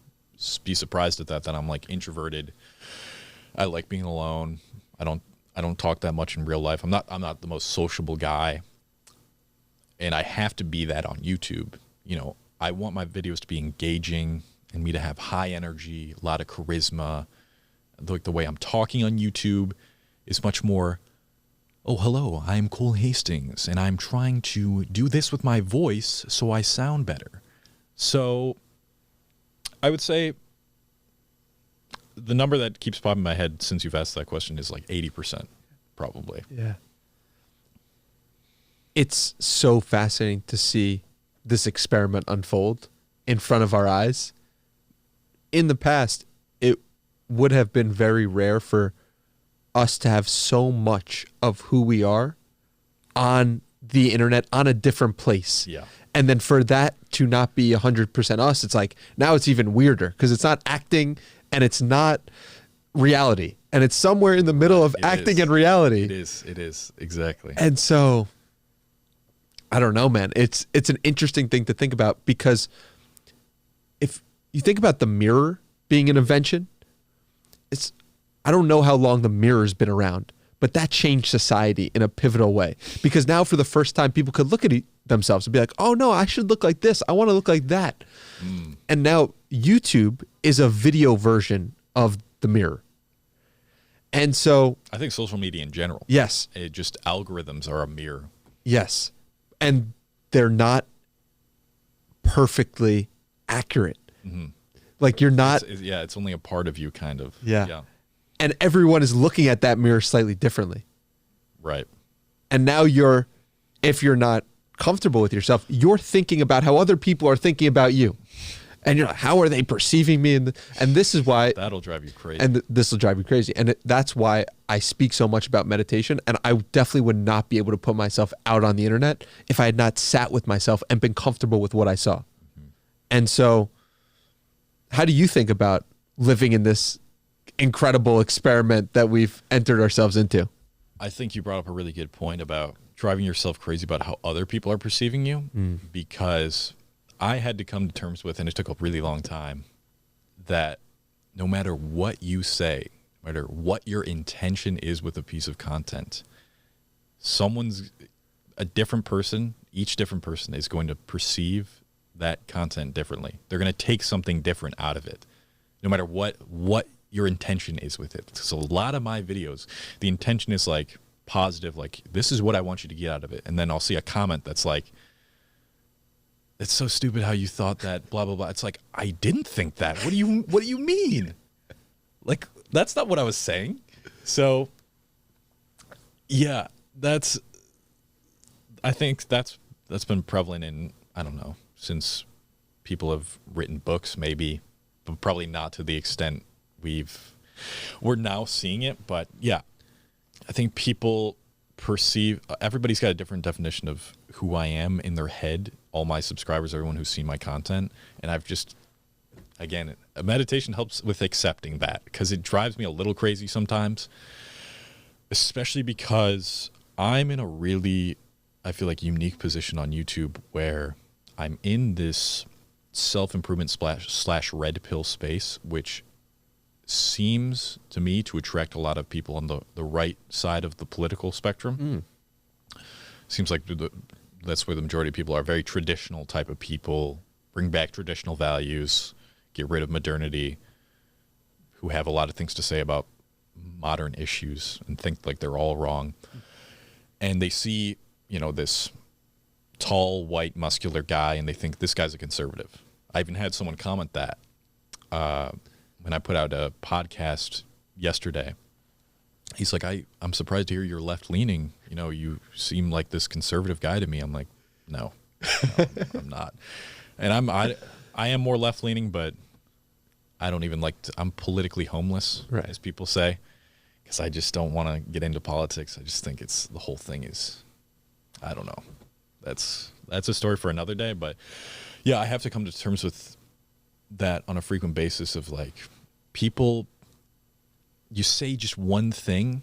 A: be surprised at that I'm like introverted. I like being alone. I don't talk that much in real life. I'm not the most sociable guy. And I have to be that on YouTube. You know, I want my videos to be engaging. and me to have high energy, a lot of charisma. Like the way I'm talking on YouTube is much more, oh, hello, I'm Cole Hastings, and I'm trying to do this with my voice so I sound better. So I would say the number that keeps popping in my head since you've asked that question is like 80%, probably.
B: Yeah. It's so fascinating to see this experiment unfold in front of our eyes. In the past, it would have been very rare for us to have so much of who we are on the internet, on a different place.
A: Yeah.
B: And then for that to not be 100% us, it's like, now it's even weirder because it's not acting and it's not reality. And it's somewhere in the middle of acting and reality.
A: It is, exactly.
B: And so, I don't know, man. It's an interesting thing to think about because if you think about the mirror being an invention, I don't know how long the mirror's been around, but that changed society in a pivotal way. Because now for the first time, people could look at themselves and be like, oh no, I should look like this. I want to look like that. And now YouTube is a video version of the mirror. And so
A: I think social media in general.
B: Yes.
A: It just algorithms are a mirror.
B: Yes. And they're not perfectly accurate. Like you're not.
A: It's only a part of you, kind of.
B: Yeah. And everyone is looking at that mirror slightly differently.
A: Right.
B: And now if you're not comfortable with yourself, you're thinking about how other people are thinking about you. And you're like, how are they perceiving me? And this is why.
A: That'll drive you crazy.
B: And this will drive you crazy. And that's why I speak so much about meditation. And I definitely would not be able to put myself out on the internet if I had not sat with myself and been comfortable with what I saw. And so, how do you think about living in this incredible experiment that we've entered ourselves into?
A: I think you brought up a really good point about driving yourself crazy about how other people are perceiving you, because I had to come to terms with, and it took a really long time, that no matter what you say, no matter what your intention is with a piece of content, a different person, each different person is going to perceive that content differently. They're going to take something different out of it, no matter what your intention is with it. So a lot of my videos, the intention is like positive, like this is what I want you to get out of it. And then I'll see a comment that's like, it's so stupid how you thought that, blah, blah, blah. It's like, I didn't think that. What do you mean? Like, that's not what I was saying. So yeah, I think that's been prevalent in, I don't know, since people have written books, maybe, but probably not to the extent we're now seeing it. But yeah, I think people perceive, everybody's got a different definition of who I am in their head. All my subscribers, everyone who's seen my content. And I've just, again, meditation helps with accepting that, because it drives me a little crazy sometimes, especially because I'm in a really, I feel like, unique position on YouTube where I'm in this self-improvement slash red pill space, which seems to me to attract a lot of people on the right side of the political spectrum. Seems like that's where the majority of people are. Very traditional type of people, bring back traditional values, get rid of modernity, who have a lot of things to say about modern issues and think like they're all wrong. And they see, this tall, white, muscular guy, and they think this guy's a conservative. I even had someone comment that when I put out a podcast yesterday. He's like, I'm surprised to hear you're left-leaning. You seem like this conservative guy to me. I'm like, no, I'm not. And I am more left-leaning, but I don't even I'm politically homeless,
B: right,
A: as people say, because I just don't want to get into politics. I just think the whole thing is, I don't know. That's a story for another day. But yeah, I have to come to terms with that on a frequent basis of like, people, you say just one thing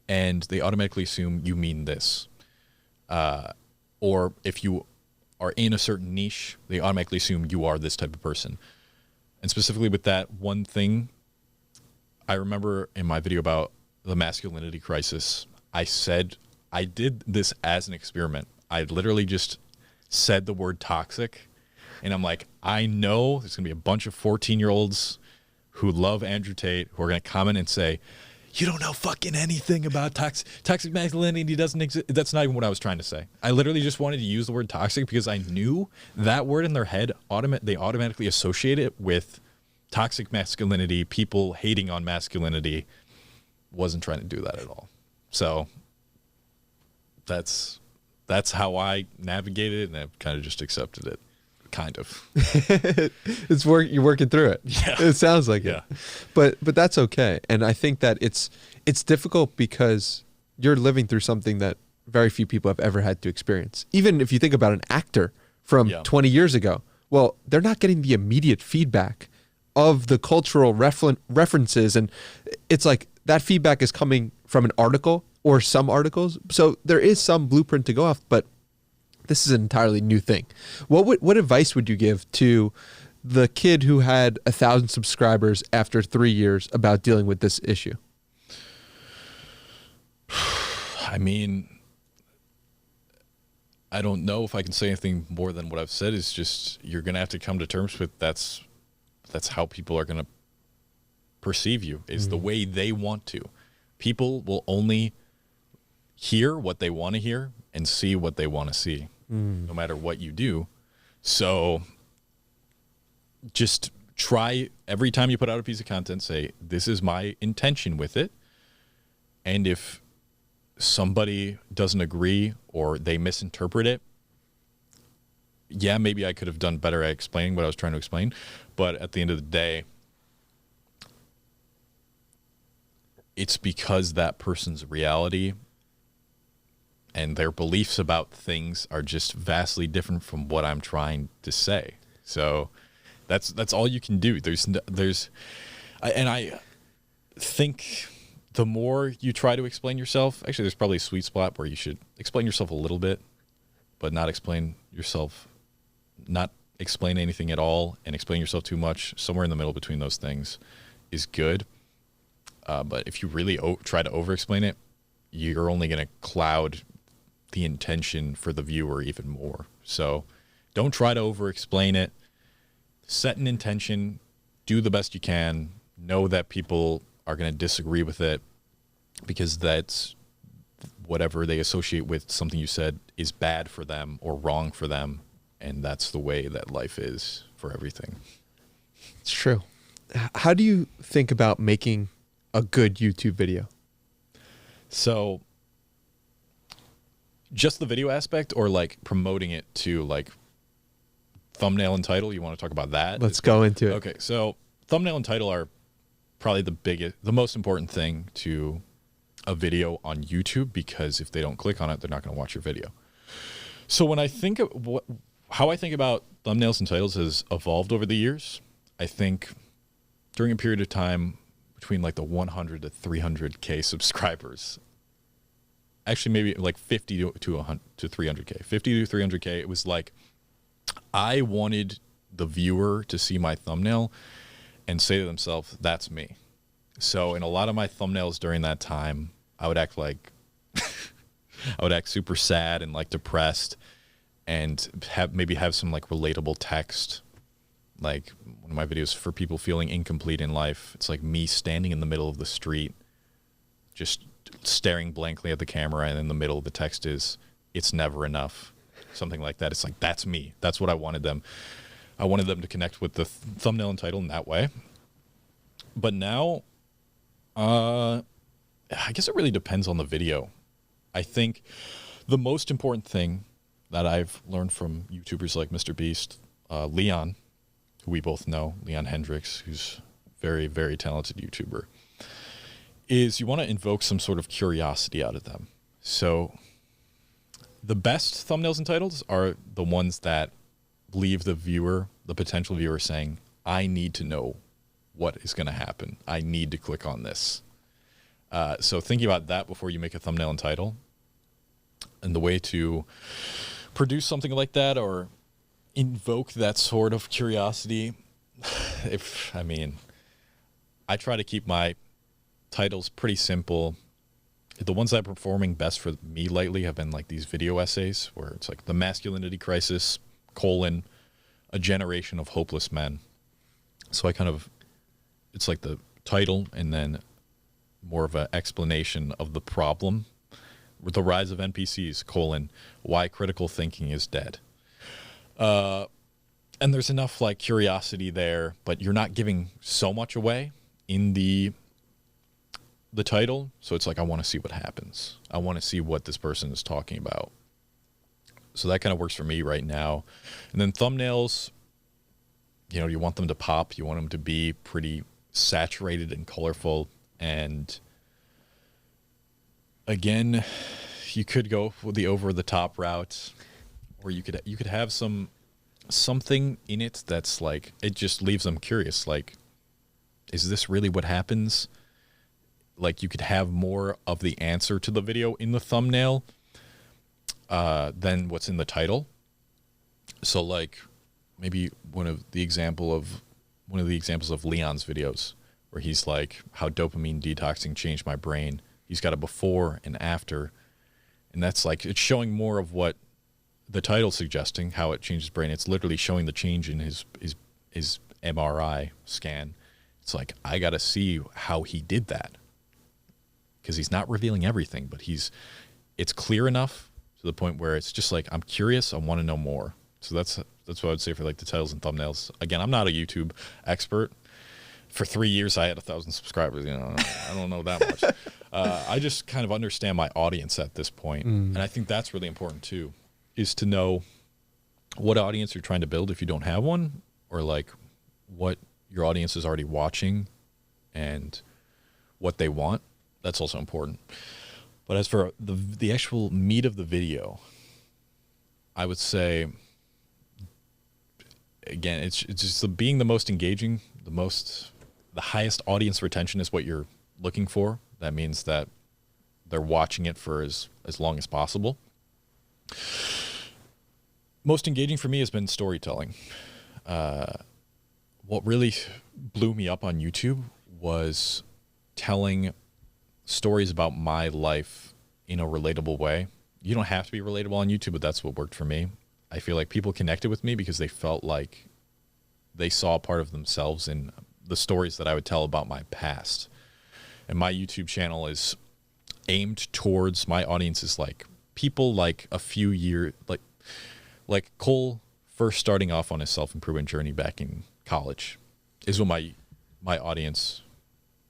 A: and they automatically assume you mean this. Or if you are in a certain niche, they automatically assume you are this type of person. And specifically with that one thing, I remember in my video about the masculinity crisis, I said, I did this as an experiment. I literally just said the word toxic And I'm like, I know there's going to be a bunch of 14-year-olds who love Andrew Tate who are going to comment and say, you don't know fucking anything about toxic masculinity. Doesn't exist. That's not even what I was trying to say. I literally just wanted to use the word toxic because I knew that word in their head, they automatically associate it with toxic masculinity, people hating on masculinity. Wasn't trying to do that at all. So that's how I navigated it, and I've kind of just accepted it. Kind of.
B: You're working through it.
A: Yeah.
B: It sounds like
A: Yeah.
B: it. But that's okay. And I think that it's difficult because you're living through something that very few people have ever had to experience. Even if you think about an actor from 20 years ago, well, they're not getting the immediate feedback of the cultural references. And it's like that feedback is coming from an article or some articles. So there is some blueprint to go off, but this is an entirely new thing. What advice would you give to the kid who had 1,000 subscribers after 3 years about dealing with this issue?
A: I mean, I don't know if I can say anything more than what I've said. Is just you're going to have to come to terms with that's how people are going to perceive you, is the way they want to. People will only hear what they want to hear and see what they want to see, no matter what you do. So just try every time you put out a piece of content, say, this is my intention with it. And if somebody doesn't agree or they misinterpret it, yeah, maybe I could have done better at explaining what I was trying to explain. But at the end of the day, it's because that person's reality and their beliefs about things are just vastly different from what I'm trying to say. So that's all you can do. I think the more you try to explain yourself, actually there's probably a sweet spot where you should explain yourself a little bit, but not explain anything at all and explain yourself too much. Somewhere in the middle between those things is good. But if you really try to over-explain it, you're only going to cloud the intention for the viewer even more. So don't try to over-explain it. Set an intention. Do the best you can. Know that people are going to disagree with it because that's whatever they associate with something you said is bad for them or wrong for them. And that's the way that life is for everything.
B: It's true. How do you think about making a good YouTube video?
A: So just the video aspect or like promoting it to like thumbnail and title? You want to talk about that?
B: Let's go into it.
A: Okay. So thumbnail and title are probably the most important thing to a video on YouTube, because if they don't click on it, they're not going to watch your video. So when I think of how I think about thumbnails and titles has evolved over the years. I think during a period of time between like the 100 to 300K subscribers, actually maybe like 50 to 300K, 50 to 300K, it was like I wanted the viewer to see my thumbnail and say to themselves, that's me. So in a lot of my thumbnails during that time, I would act like I would act super sad and like depressed and maybe have some like relatable text. Like one of my videos for people feeling incomplete in life, it's like me standing in the middle of the street, just staring blankly at the camera, and in the middle of the text is, it's never enough. Something like that. It's like, that's me. That's what I wanted them. I wanted them to connect with the thumbnail and title in that way. But now, I guess it really depends on the video. I think the most important thing that I've learned from YouTubers like Mr. Beast, Leon, who we both know, Leon Hendricks, who's very, very talented YouTuber, is you want to invoke some sort of curiosity out of them. So the best thumbnails and titles are the ones that leave the viewer, the potential viewer, saying, I need to know what is going to happen. I need to click on this. So thinking about that before you make a thumbnail and title, and the way to produce something like that or invoke that sort of curiosity, I try to keep my titles pretty simple. The ones that are performing best for me lately have been like these video essays where it's like the masculinity crisis, a generation of hopeless men. So it's like the title and then more of an explanation of the problem with the rise of NPCs, why critical thinking is dead. And there's enough like curiosity there, but you're not giving so much away in the title. So it's like, I want to see what happens. I want to see what this person is talking about. So that kind of works for me right now. And then thumbnails, you want them to pop. You want them to be pretty saturated and colorful. And again, you could go with the over-the-top route, or you could have something in it that's like, it just leaves them curious. Like, is this really what happens? Like, you could have more of the answer to the video in the thumbnail than what's in the title. So like maybe one of the examples of Leon's videos where he's like, how dopamine detoxing changed my brain. He's got a before and after. And that's like, it's showing more of what the title's suggesting, how it changed his brain. It's literally showing the change in his MRI scan. It's like, I got to see how he did that. Because he's not revealing everything, but it's clear enough to the point where it's just like, I'm curious, I want to know more. So that's what I would say for like the titles and thumbnails. Again, I'm not a YouTube expert. For 3 years, I had 1,000 subscribers. I don't know that much. I just kind of understand my audience at this point. And I think that's really important too, is to know what audience you're trying to build if you don't have one, or like what your audience is already watching and what they want. That's also important. But as for the actual meat of the video, I would say, again, it's just being the most engaging, the highest audience retention is what you're looking for. That means that they're watching it for as long as possible. Most engaging for me has been storytelling. What really blew me up on YouTube was telling stories about my life in a relatable way. You don't have to be relatable on YouTube, but that's what worked for me. I feel like people connected with me because they felt like they saw a part of themselves in the stories that I would tell about my past. And my YouTube channel is aimed towards, my audience is like people like a few years, like Cole first starting off on his self-improvement journey back in college is what my audience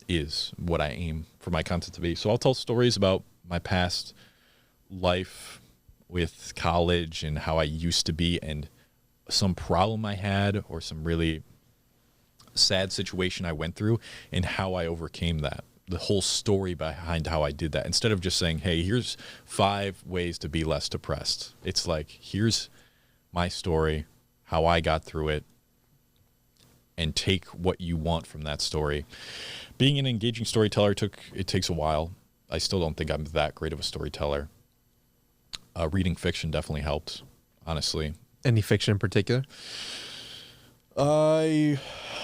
A: is, what I aim for my content to be. So I'll tell stories about my past life with college and how I used to be and some problem I had or some really sad situation I went through and how I overcame that. The whole story behind how I did that. Instead of just saying, hey, here's 5 ways to be less depressed. It's like, here's my story, how I got through it, and take what you want from that story. Being an engaging storyteller takes a while. I still don't think I'm that great of a storyteller. Reading fiction definitely helped, honestly.
B: Any fiction in particular?
A: I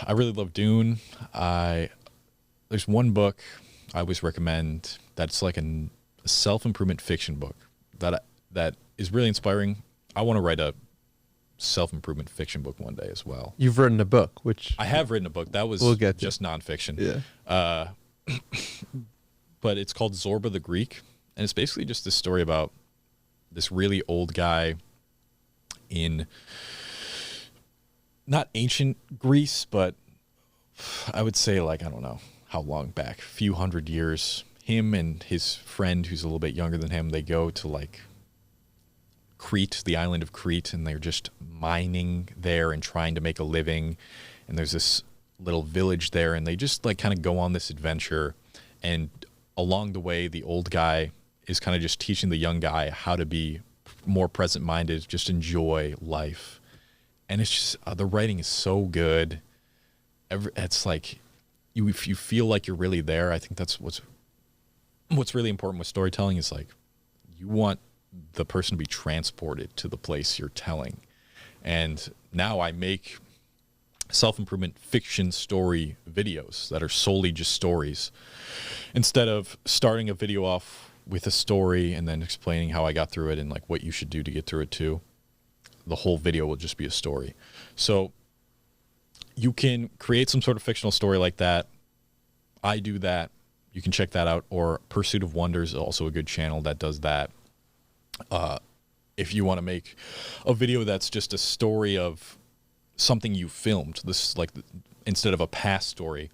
A: really love Dune. There's one book I always recommend that's like a self-improvement fiction book that is really inspiring. I want to write a self-improvement fiction book one day as well.
B: You've written a book, which
A: I have written a book. That was just nonfiction.
B: Yeah.
A: But it's called Zorba the Greek, and it's basically just this story about this really old guy in not ancient Greece, but I would say like, I don't know how long back, a few hundred years. Him and his friend who's a little bit younger than him, they go to like Crete, the island of Crete, and they're just mining there and trying to make a living. And there's this little village there, and they just like kind of go on this adventure. And along the way, the old guy is kind of just teaching the young guy how to be more present-minded, just enjoy life. And it's just, the writing is so good. It's like, if you feel like you're really there, I think that's what's really important with storytelling is like, you want the person to be transported to the place you're telling. And now I make self-improvement fiction story videos that are solely just stories. Instead of starting a video off with a story and then explaining how I got through it and like what you should do to get through it too, the whole video will just be a story. So you can create some sort of fictional story like that. I do that. You can check that out. Or Pursuit of Wonders is also a good channel that does that. If you want to make a video that's just a story of something you filmed, this like instead of a past story,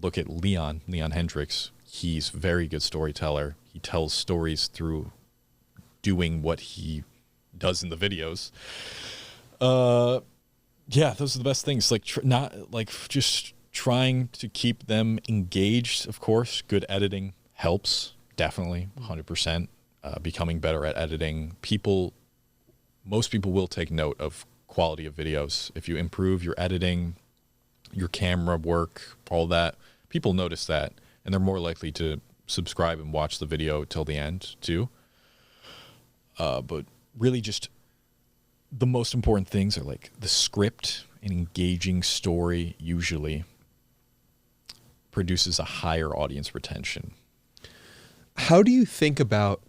A: look at Leon Hendricks. He's a very good storyteller. He tells stories through doing what he does in the videos. Yeah, those are the best things. Like just trying to keep them engaged. Of course, good editing helps, definitely, 100%. Becoming better at editing. Most people will take note of quality of videos. If you improve your editing, your camera work, all that, people notice that, and they're more likely to subscribe and watch the video till the end too. But really just the most important things are like the script. An engaging story usually produces a higher audience retention.
B: How do you think about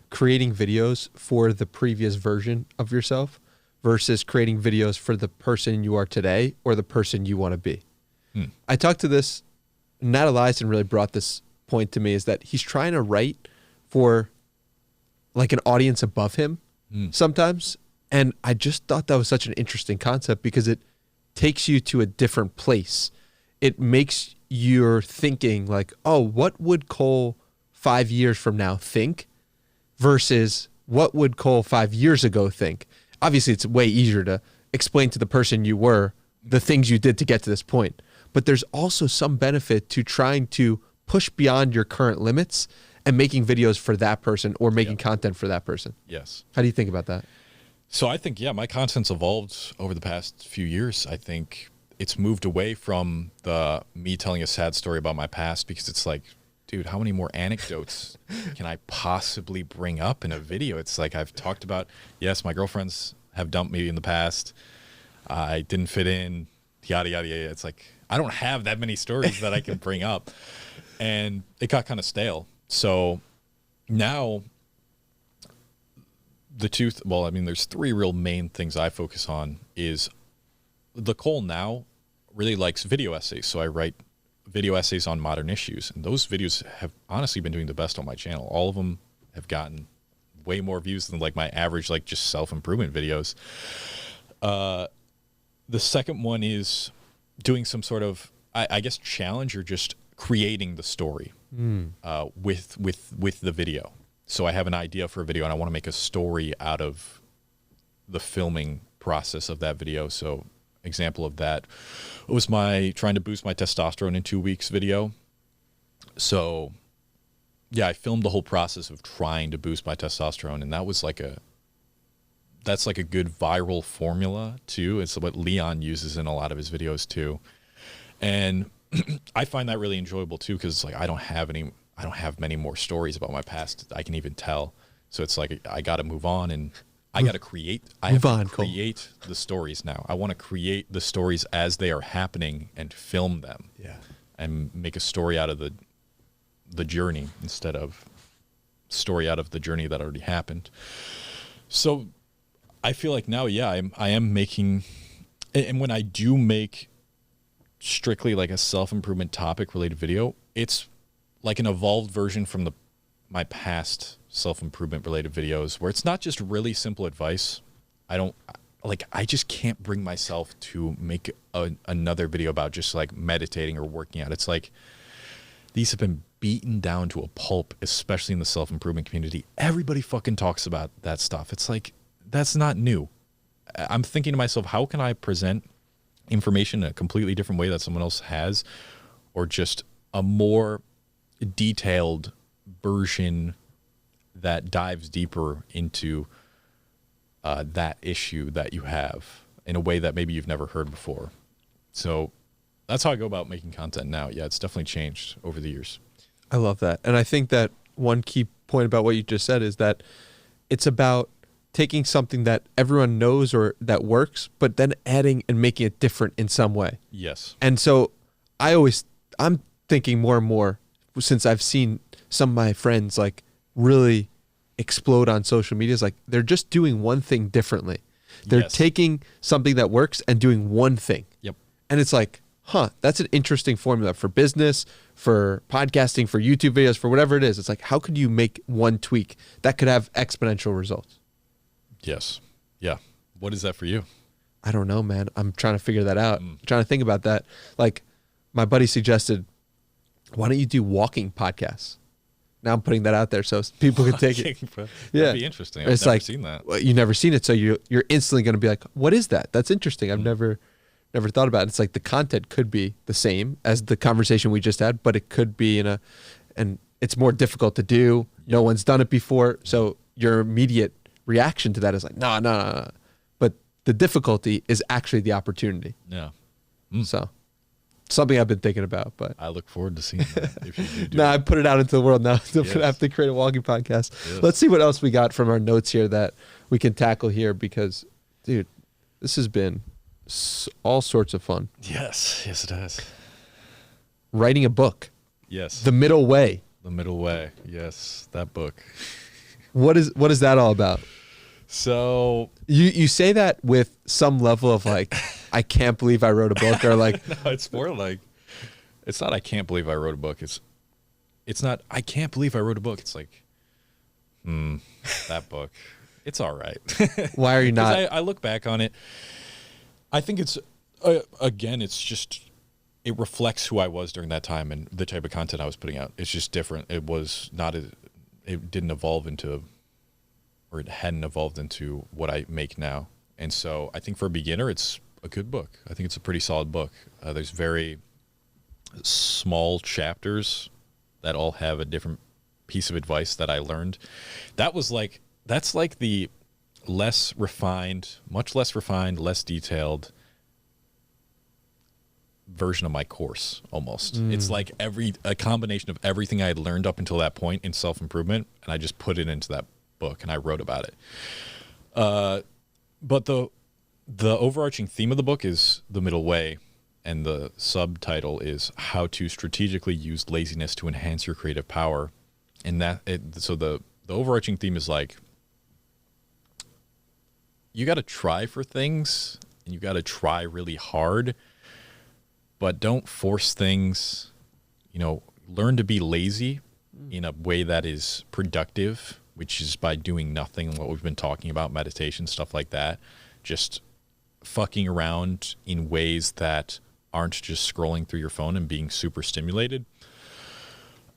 B: creating videos for the previous version of yourself versus creating videos for the person you are today or the person you want to be? I talked to this, Nat Eliason really brought this point to me, is that he's trying to write for like an audience above him sometimes. And I just thought that was such an interesting concept because it takes you to a different place. It makes your thinking like, oh, what would Cole 5 years from now think versus what would Cole 5 years ago think? Obviously, it's way easier to explain to the person you were the things you did to get to this point. But there's also some benefit to trying to push beyond your current limits and making videos for that person or making content for that person.
A: Yes.
B: How do you think about that?
A: So I think, my content's evolved over the past few years. I think it's moved away from me telling a sad story about my past because it's like, dude, how many more anecdotes can I possibly bring up in a video? It's like I've talked about, yes, my girlfriends have dumped me in the past. I didn't fit in, yada, yada, yada. It's like I don't have that many stories that I can bring up. And it got kind of stale. So now there's three real main things I focus on. Is the Cole now really likes video essays. So I write video essays on modern issues. And those videos have honestly been doing the best on my channel. All of them have gotten way more views than like my average, like just self-improvement videos. The second one is doing some sort of, I guess, challenge or just creating the story with the video. So I have an idea for a video and I want to make a story out of the filming process of that video. So example of that was my trying to boost my testosterone in 2 weeks video. So yeah, I filmed the whole process of trying to boost my testosterone, and that was that's like a good viral formula too. It's what Leon uses in a lot of his videos too. And I find that really enjoyable too, because like I don't have many more stories about my past I can even tell. So it's like I got to move on and I got to create. I have to create the stories now. I want to create the stories as they are happening and film them.
B: Yeah. And
A: make a story out of the journey instead of story out of the journey that already happened. So I feel like now, I am making, and when I do make strictly like a self-improvement topic related video, it's like an evolved version from my past self-improvement related videos where it's not just really simple advice. I just can't bring myself to make another video about just like meditating or working out. It's like these have been beaten down to a pulp, especially in the self-improvement community. Everybody fucking talks about that stuff. It's like, that's not new. I'm thinking to myself, how can I present information in a completely different way that someone else has, or just a more detailed version that dives deeper into that issue that you have in a way that maybe you've never heard before. So that's how I go about making content now. Yeah, it's definitely changed over the years.
B: I love that. And I think that one key point about what you just said is that it's about taking something that everyone knows or that works, but then adding and making it different in some way.
A: Yes.
B: And so I'm thinking more and more, since I've seen some of my friends like really explode on social media, is like they're just doing one thing differently. They're
A: Yes.
B: taking something that works and doing one thing.
A: Yep.
B: And it's like, that's an interesting formula for business, for podcasting, for YouTube videos, for whatever it is. It's like, how could you make one tweak that could have exponential results?
A: Yes. Yeah. What is that for you?
B: I don't know, man. I'm trying to figure that out. I'm trying to think about that. Like, my buddy suggested, why don't you do walking podcasts? Now I'm putting that out there so people can take it. Yeah.
A: That'd be interesting. I've never seen that.
B: Well, you've never seen it, so you're instantly going to be like, what is that? That's interesting. I've never thought about it. It's like the content could be the same as the conversation we just had, but it could be and it's more difficult to do. No one's done it before. So your immediate reaction to that is like, no. But the difficulty is actually the opportunity.
A: Yeah.
B: So something I've been thinking about, but
A: I look forward to seeing that if you do.
B: no, I put it out into the world now. I'm
A: Yes.
B: gonna have to create a walking podcast.
A: Yes.
B: Let's see what else we got from our notes here that we can tackle here, because, dude, this has been all sorts of fun.
A: Yes. Yes, it has.
B: Writing a book,
A: Yes.
B: The Middle Way.
A: The Middle Way. Yes, that book.
B: What is that all about?
A: So
B: You say that with some level of like, I can't believe I wrote a book, or like,
A: no, it's more like, it's not I can't believe I wrote a book. It's not I can't believe I wrote a book. It's like, that book. It's all right.
B: why are you
A: 'Cause
B: not?
A: I look back on it. I think it's again, it's just, it reflects who I was during that time and the type of content I was putting out. It's just different. It was not it didn't evolve into, or it hadn't evolved into what I make now. And so I think for a beginner, it's a good book. I think it's a pretty solid book. There's very small chapters that all have a different piece of advice that I learned. That's like the less refined, much less refined, less detailed version of my course almost. It's like a combination of everything I had learned up until that point in self-improvement, and I just put it into that book and I wrote about it. But the overarching theme of the book is the middle way, and the subtitle is how to strategically use laziness to enhance your creative power. And so the overarching theme is like, you got to try for things and you got to try really hard, but don't force things. Learn to be lazy in a way that is productive, which is by doing nothing, what we've been talking about, meditation, stuff like that. Just fucking around in ways that aren't just scrolling through your phone and being super stimulated.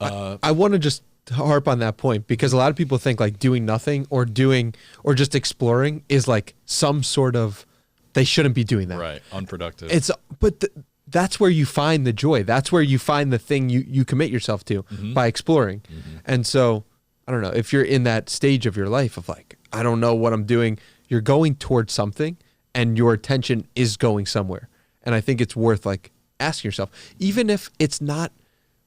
B: I want to just harp on that point, because a lot of people think like doing nothing or just exploring is like some sort of, they shouldn't be doing that.
A: Right. Unproductive.
B: That's where you find the joy. That's where you find the thing you commit yourself to by exploring. And so, I don't know, if you're in that stage of your life of like, I don't know what I'm doing, you're going towards something and your attention is going somewhere. And I think it's worth like asking yourself, even if it's not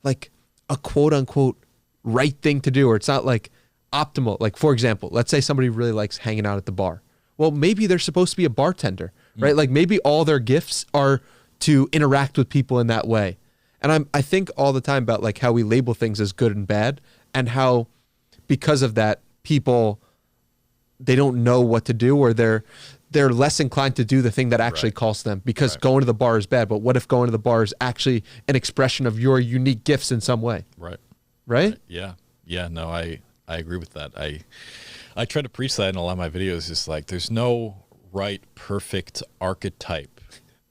B: like a quote unquote right thing to do, or it's not like optimal. Like, for example, let's say somebody really likes hanging out at the bar. Well, maybe they're supposed to be a bartender, right? Like maybe all their gifts are to interact with people in that way. And I think all the time about like how we label things as good and bad, and how because of that, people, they don't know what to do, or they're less inclined to do the thing that actually calls to them, because going to the bar is bad. But what if going to the bar is actually an expression of your unique gifts in some way? Right?
A: Yeah. No, I agree with that. I try to preach that in a lot of my videos. It's like, there's no right, perfect archetype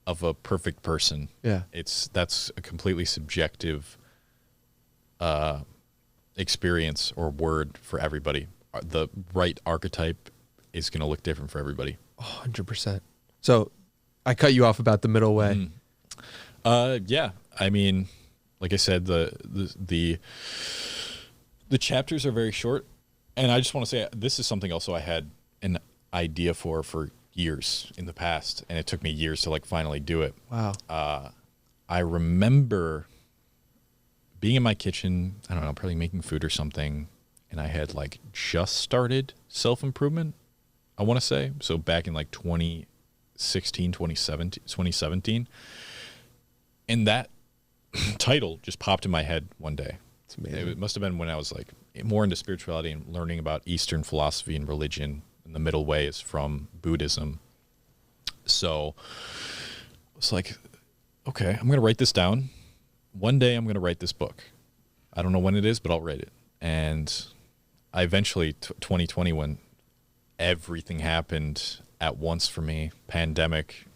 A: of a perfect person.
B: Yeah.
A: That's a completely subjective experience or word for everybody. The right archetype is going to look different for everybody.
B: 100%. So I cut you off about the middle way.
A: Yeah. I mean, like I said, the chapters are very short, and I just want to say this is something also I had an idea for years in the past, and it took me years to like finally do it.
B: Wow.
A: I remember being in my kitchen, I don't know, probably making food or something, and I had like just started self-improvement, I want to say. So back in like 2016, 2017. And that title just popped in my head one day.
B: It's amazing.
A: It must have been when I was like more into spirituality and learning about Eastern philosophy and religion. And the middle way is from Buddhism. So it's like, okay, I'm going to write this down. One day I'm going to write this book. I don't know when it is, but I'll write it. And I eventually, 2020, when everything happened at once for me, pandemic,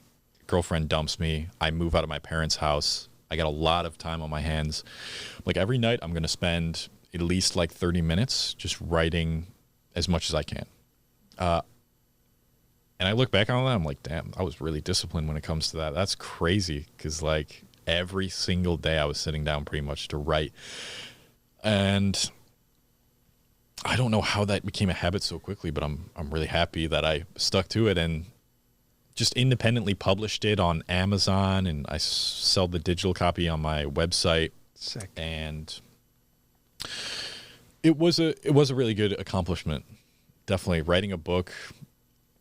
A: girlfriend dumps me, I move out of my parents' house. I got a lot of time on my hands. Like every night I'm going to spend at least like 30 minutes just writing as much as I can. And I look back on that, I'm like, damn, I was really disciplined when it comes to that. That's crazy, because like every single day I was sitting down pretty much to write. And I don't know how that became a habit so quickly, but I'm really happy that I stuck to it and just independently published it on Amazon, and I sell the digital copy on my website.
B: Sick.
A: And it was a really good accomplishment. Definitely writing a book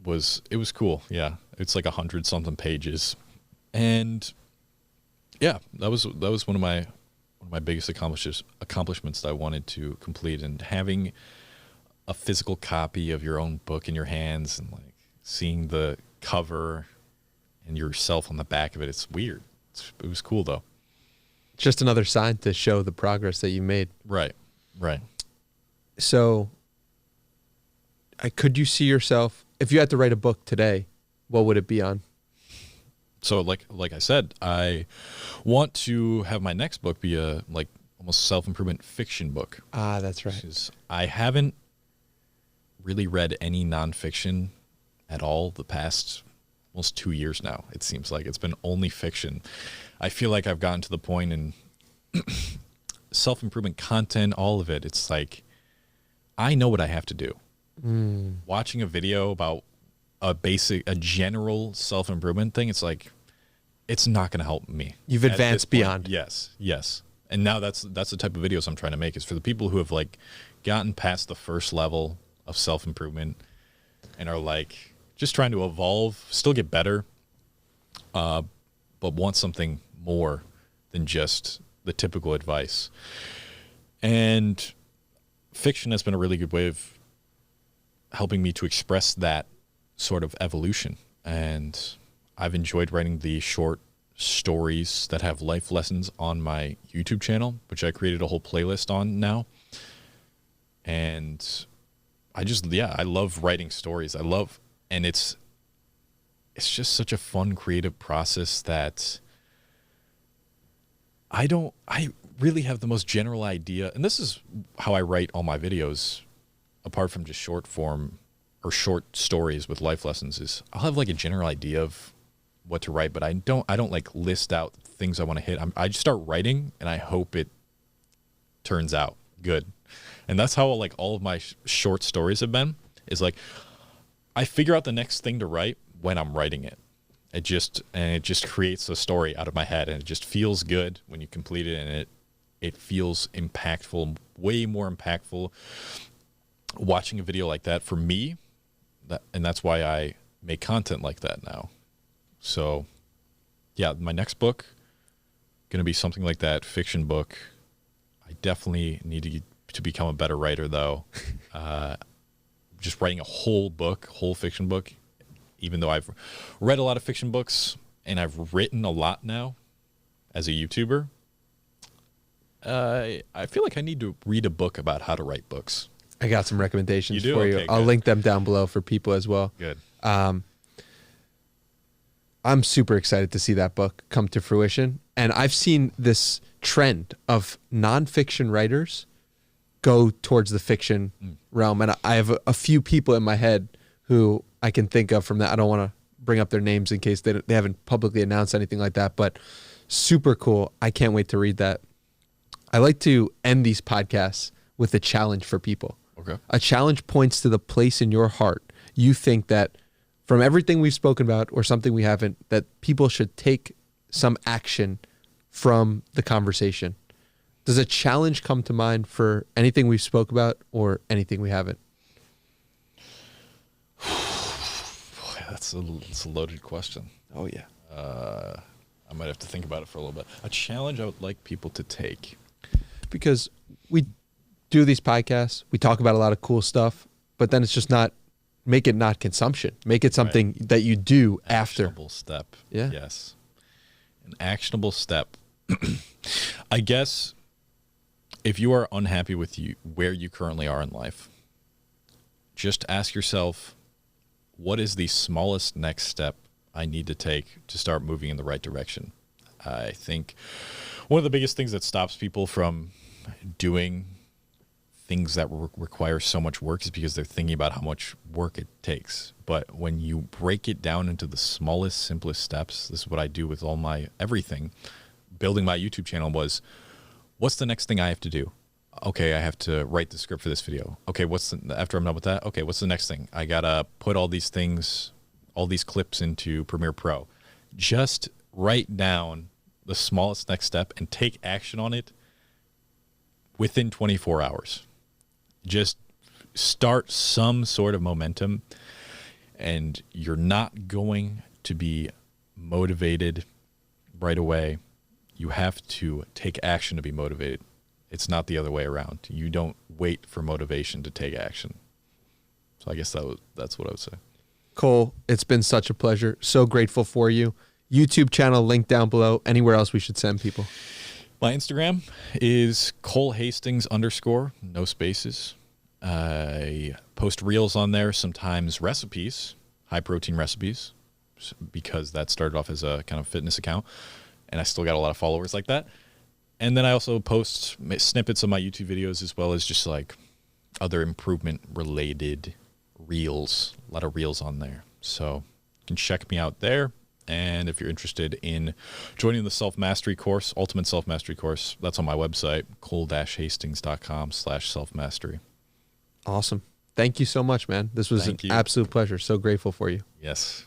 A: was cool. Yeah. It's like 100-something pages. And yeah, that was one of my biggest accomplishments that I wanted to complete, and having a physical copy of your own book in your hands and like seeing the cover and yourself on the back of it. It's weird. It was cool though.
B: Just another sign to show the progress that you made.
A: Right.
B: So could you see yourself, if you had to write a book today, what would it be on?
A: So like I said, I want to have my next book be a like almost self-improvement fiction book.
B: Ah, that's right.
A: I haven't really read any nonfiction at all the past almost 2 years now. It seems like it's been only fiction. I feel like I've gotten to the point in self-improvement content, all of it. It's like, I know what I have to do. Watching a video about a general self-improvement thing, it's like, it's not going to help me.
B: You've advanced beyond.
A: Yes. And now that's the type of videos I'm trying to make, is for the people who have like gotten past the first level of self-improvement and are like just trying to evolve, still get better, but want something more than just the typical advice. And fiction has been a really good way of helping me to express that sort of evolution. And I've enjoyed writing the short stories that have life lessons on my YouTube channel, which I created a whole playlist on now. And I love writing stories. And it's just such a fun, creative process that I really have the most general idea. And this is how I write all my videos, apart from just short form or short stories with life lessons, is I'll have like a general idea of what to write, but I don't like list out things I want to hit. I just start writing and I hope it turns out good. And that's how like all of my short stories have been, is like I figure out the next thing to write when I'm writing it. It just creates a story out of my head, and it just feels good when you complete it, and it feels impactful, way more impactful watching a video like that for me. And that's why I make content like that now. So yeah, my next book going to be something like that, fiction book. I definitely need to become a better writer though. Just writing a whole fiction book, even though I've read a lot of fiction books and I've written a lot now as a YouTuber, I feel like I need to read a book about how to write books.
B: I got some recommendations for you.
A: Okay,
B: I'll link them down below for people as well.
A: Good.
B: I'm super excited to see that book come to fruition. And I've seen this trend of nonfiction writers go towards the fiction realm. And I have a few people in my head who I can think of from that. I don't want to bring up their names in case they haven't publicly announced anything like that, but super cool. I can't wait to read that. I like to end these podcasts with a challenge for people.
A: Okay.
B: A challenge points to the place in your heart you think that from everything we've spoken about or something we haven't, that people should take some action from the conversation. Does a challenge come to mind for anything we've spoke about or anything we haven't?
A: Boy, that's a loaded question.
B: Oh, yeah.
A: I might have to think about it for a little bit. A challenge I would like people to take.
B: Because we do these podcasts, we talk about a lot of cool stuff, but then it's just not make it not consumption. Make it something that you do after.
A: Actionable step.
B: Yeah.
A: Yes. An actionable step. I guess if you are unhappy with where you currently are in life, just ask yourself, what is the smallest next step I need to take to start moving in the right direction? I think one of the biggest things that stops people from doing things that require so much work is because they're thinking about how much work it takes. But when you break it down into the smallest, simplest steps, this is what I do with all my everything. Building my YouTube channel was, what's the next thing I have to do? Okay, I have to write the script for this video. Okay, after I'm done with that, okay, what's the next thing? I gotta put all these things, all these clips into Premiere Pro. Just write down the smallest next step and take action on it within 24 hours. Just start some sort of momentum, and you're not going to be motivated right away. You have to take action to be motivated. It's not the other way around. You don't wait for motivation to take action. So I guess that's what I would say.
B: Cole, it's been such a pleasure. So grateful for you. YouTube channel link down below. Anywhere else we should send people?
A: My Instagram is Cole Hastings _, no spaces. I post reels on there, sometimes recipes, high protein recipes, because that started off as a kind of fitness account, and I still got a lot of followers like that. And then I also post snippets of my YouTube videos, as well as just like other improvement related reels, a lot of reels on there. So you can check me out there. And if you're interested in joining the self-mastery course, ultimate self-mastery course, that's on my website, cole-hastings.com/self-mastery.
B: Awesome. Thank you so much, man. This was an absolute pleasure. So grateful for you.
A: Yes.